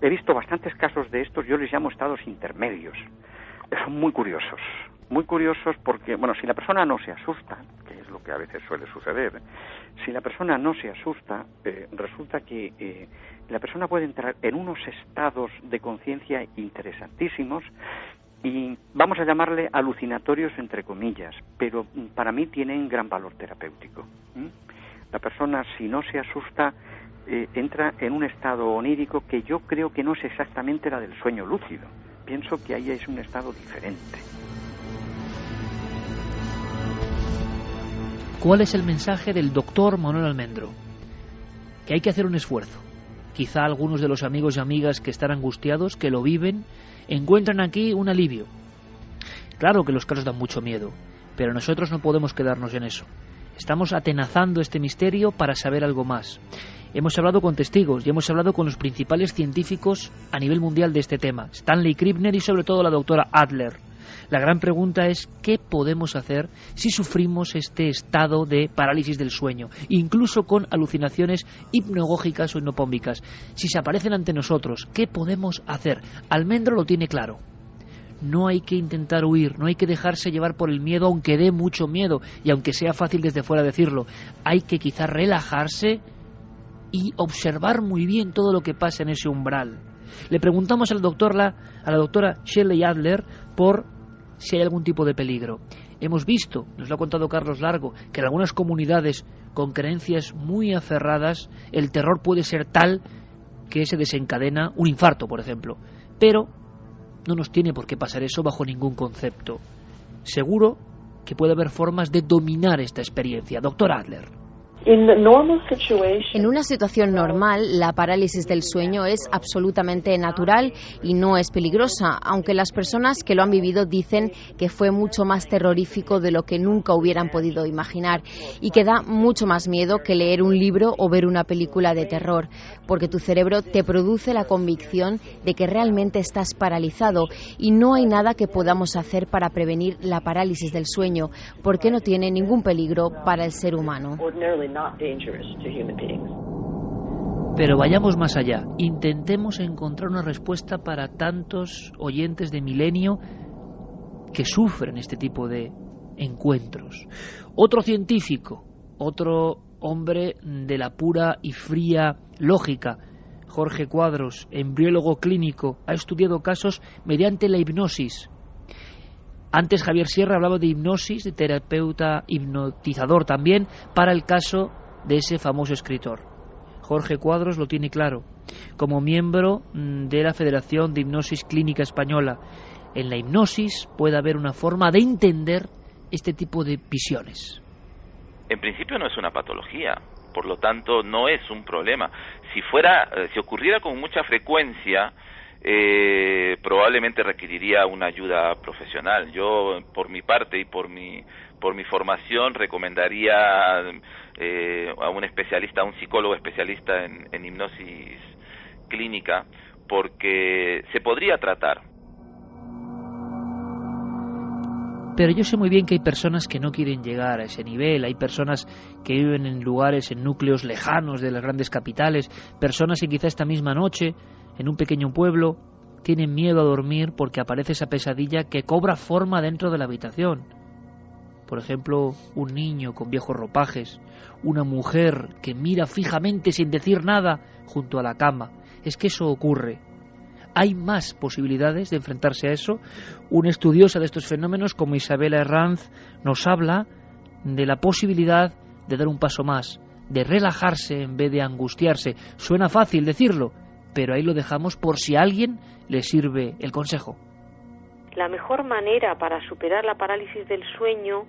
He visto bastantes casos de estos, yo les llamo estados intermedios. Son muy curiosos porque, bueno, si la persona no se asusta, que es lo que a veces suele suceder, si la persona no se asusta, resulta que la persona puede entrar en unos estados de conciencia interesantísimos y vamos a llamarle alucinatorios entre comillas, pero para mí tienen gran valor terapéutico. La persona, si no se asusta, entra en un estado onírico que yo creo que no es exactamente la del sueño lúcido. Pienso que ahí es un estado diferente. ¿Cuál es el mensaje del doctor Manuel Almendro? Que hay que hacer un esfuerzo. Quizá algunos de los amigos y amigas que están angustiados, que lo viven, encuentran aquí un alivio. Claro que los casos dan mucho miedo, pero nosotros no podemos quedarnos en eso. Estamos atenazando este misterio para saber algo más. Hemos hablado con testigos y hemos hablado con los principales científicos a nivel mundial de este tema, Stanley Krippner y sobre todo la doctora Adler. La gran pregunta es ¿qué podemos hacer si sufrimos este estado de parálisis del sueño, incluso con alucinaciones hipnagógicas o hipnopómbicas? Si se aparecen ante nosotros, ¿qué podemos hacer? Almendro lo tiene claro. No hay que intentar huir, no hay que dejarse llevar por el miedo, aunque dé mucho miedo y aunque sea fácil desde fuera decirlo. Hay que quizás relajarse y observar muy bien todo lo que pasa en ese umbral. Le preguntamos a la doctora Shelley Adler por si hay algún tipo de peligro. Hemos visto, nos lo ha contado Carlos Largo, que en algunas comunidades con creencias muy aferradas el terror puede ser tal que se desencadena un infarto, por ejemplo. Pero no nos tiene por qué pasar eso bajo ningún concepto. Seguro que puede haber formas de dominar esta experiencia. Doctor Adler. En una situación normal, la parálisis del sueño es absolutamente natural y no es peligrosa, aunque las personas que lo han vivido dicen que fue mucho más terrorífico de lo que nunca hubieran podido imaginar y que da mucho más miedo que leer un libro o ver una película de terror, porque tu cerebro te produce la convicción de que realmente estás paralizado y no hay nada que podamos hacer para prevenir la parálisis del sueño, porque no tiene ningún peligro para el ser humano. Pero vayamos más allá. Intentemos encontrar una respuesta para tantos oyentes de Milenio que sufren este tipo de encuentros. Otro científico, otro hombre de la pura y fría lógica, Jorge Cuadros, embriólogo clínico, ha estudiado casos mediante la hipnosis. Antes Javier Sierra hablaba de hipnosis, de terapeuta hipnotizador también, para el caso de ese famoso escritor. Jorge Cuadros lo tiene claro, como miembro de la Federación de Hipnosis Clínica Española. En la hipnosis puede haber una forma de entender este tipo de visiones. En principio no es una patología, por lo tanto no es un problema. Si ocurriera con mucha frecuencia, probablemente requeriría una ayuda profesional. Yo, por mi parte y por mi formación, recomendaría a un especialista, a un psicólogo especialista en hipnosis clínica, porque se podría tratar. Pero yo sé muy bien que hay personas que no quieren llegar a ese nivel, hay personas que viven en lugares, en núcleos lejanos de las grandes capitales, personas que quizá esta misma noche, en un pequeño pueblo, tienen miedo a dormir porque aparece esa pesadilla que cobra forma dentro de la habitación. Por ejemplo, un niño con viejos ropajes, una mujer que mira fijamente sin decir nada junto a la cama. Es que eso ocurre. Hay más posibilidades de enfrentarse a eso. Una estudiosa de estos fenómenos como Isabela Herranz nos habla de la posibilidad de dar un paso más, de relajarse en vez de angustiarse. Suena fácil decirlo, pero ahí lo dejamos por si a alguien le sirve el consejo. La mejor manera para superar la parálisis del sueño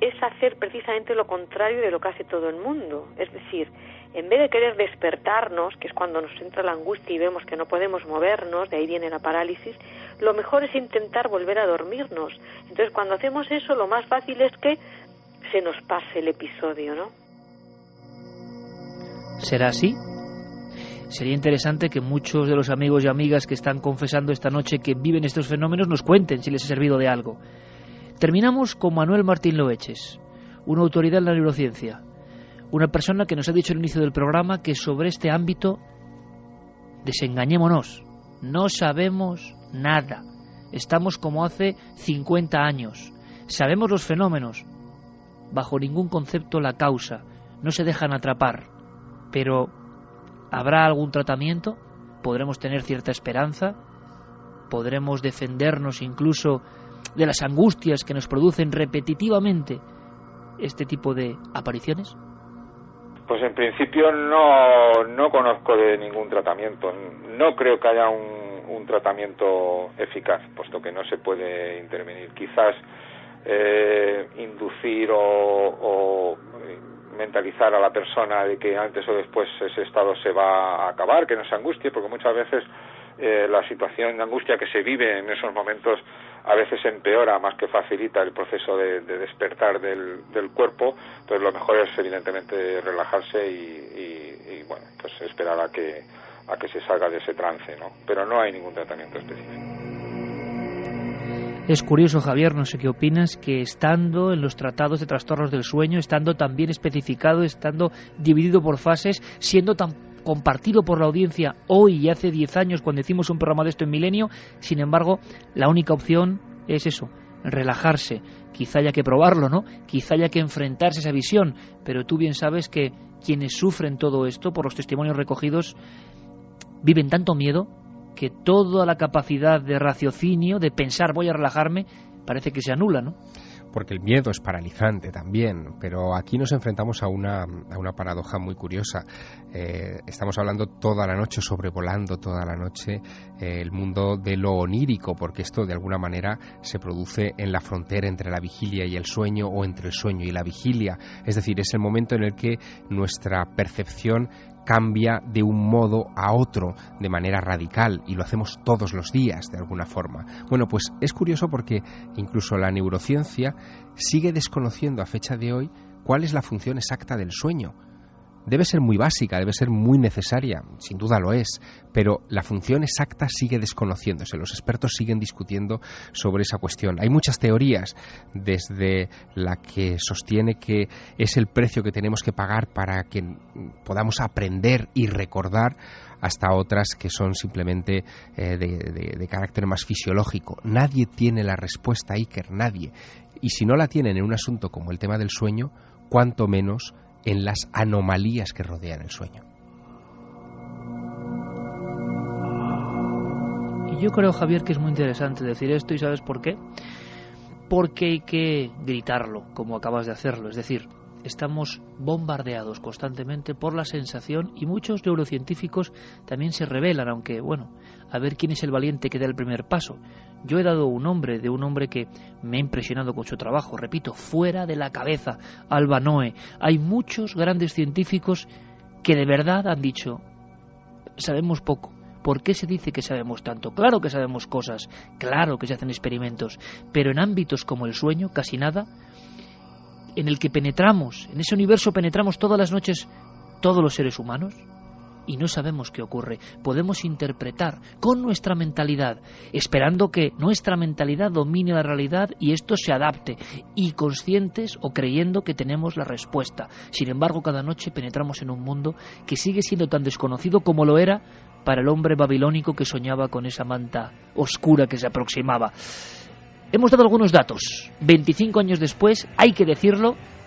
es hacer precisamente lo contrario de lo que hace todo el mundo. Es decir, en vez de querer despertarnos, que es cuando nos entra la angustia y vemos que no podemos movernos, de ahí viene la parálisis, lo mejor es intentar volver a dormirnos. Entonces, cuando hacemos eso, lo más fácil es que se nos pase el episodio, ¿no? ¿Será así? Sería interesante que muchos de los amigos y amigas que están confesando esta noche que viven estos fenómenos nos cuenten si les ha servido de algo. Terminamos con Manuel Martín Loeches, una autoridad en la neurociencia, una persona que nos ha dicho al inicio del programa que sobre este ámbito desengañémonos, no sabemos nada, estamos como hace 50 años, sabemos los fenómenos, bajo ningún concepto la causa, no se dejan atrapar, pero ¿habrá algún tratamiento? ¿Podremos tener cierta esperanza? ¿Podremos defendernos incluso de las angustias que nos producen repetitivamente este tipo de apariciones? Pues en principio no conozco de ningún tratamiento. No creo que haya un tratamiento eficaz, puesto que no se puede intervenir. Quizás inducir o mentalizar a la persona de que antes o después ese estado se va a acabar, que no se angustie, porque muchas veces la situación de angustia que se vive en esos momentos a veces empeora más que facilita el proceso de despertar del cuerpo. Entonces lo mejor es evidentemente relajarse y bueno, pues esperar a que se salga de ese trance, ¿no? Pero no hay ningún tratamiento específico. Es curioso, Javier, no sé qué opinas, que estando en los tratados de trastornos del sueño, estando tan bien especificado, estando dividido por fases, siendo tan compartido por la audiencia hoy y hace 10 años cuando hicimos un programa de esto en Milenio, sin embargo, la única opción es eso, relajarse. Quizá haya que probarlo, ¿no? Quizá haya que enfrentarse a esa visión, pero tú bien sabes que quienes sufren todo esto, por los testimonios recogidos, viven tanto miedo que toda la capacidad de raciocinio, de pensar voy a relajarme, parece que se anula, ¿no? Porque el miedo es paralizante también, pero aquí nos enfrentamos a una paradoja muy curiosa. Estamos hablando toda la noche, sobrevolando toda la noche el mundo de lo onírico, porque esto de alguna manera se produce en la frontera entre la vigilia y el sueño, o entre el sueño y la vigilia. Es decir, es el momento en el que nuestra percepción cambia de un modo a otro de manera radical, y lo hacemos todos los días de alguna forma. Bueno, pues es curioso porque incluso la neurociencia sigue desconociendo a fecha de hoy cuál es la función exacta del sueño. Debe ser muy básica, debe ser muy necesaria, sin duda lo es, pero la función exacta sigue desconociéndose. Los expertos siguen discutiendo sobre esa cuestión. Hay muchas teorías, desde la que sostiene que es el precio que tenemos que pagar para que podamos aprender y recordar, hasta otras que son simplemente de carácter más fisiológico. Nadie tiene la respuesta, Iker, nadie. Y si no la tienen en un asunto como el tema del sueño, cuanto menos en las anomalías que rodean el sueño. Y yo creo, Javier, que es muy interesante decir esto, ¿y sabes por qué? Porque hay que gritarlo, como acabas de hacerlo. Es decir, estamos bombardeados constantemente por la sensación, y muchos neurocientíficos también se rebelan, aunque, bueno, a ver quién es el valiente que da el primer paso. Yo he dado un nombre de un hombre que me ha impresionado con su trabajo, repito, fuera de la cabeza, Alba Noe. Hay muchos grandes científicos que de verdad han dicho, sabemos poco. ¿Por qué se dice que sabemos tanto? Claro que sabemos cosas, claro que se hacen experimentos, pero en ámbitos como el sueño, casi nada, en el que penetramos, en ese universo penetramos todas las noches todos los seres humanos, y no sabemos qué ocurre. Podemos interpretar con nuestra mentalidad, esperando que nuestra mentalidad domine la realidad y esto se adapte, y conscientes o creyendo que tenemos la respuesta. Sin embargo, cada noche penetramos en un mundo que sigue siendo tan desconocido como lo era para el hombre babilónico que soñaba con esa manta oscura que se aproximaba. Hemos dado algunos datos. 25 años después, hay que decirlo,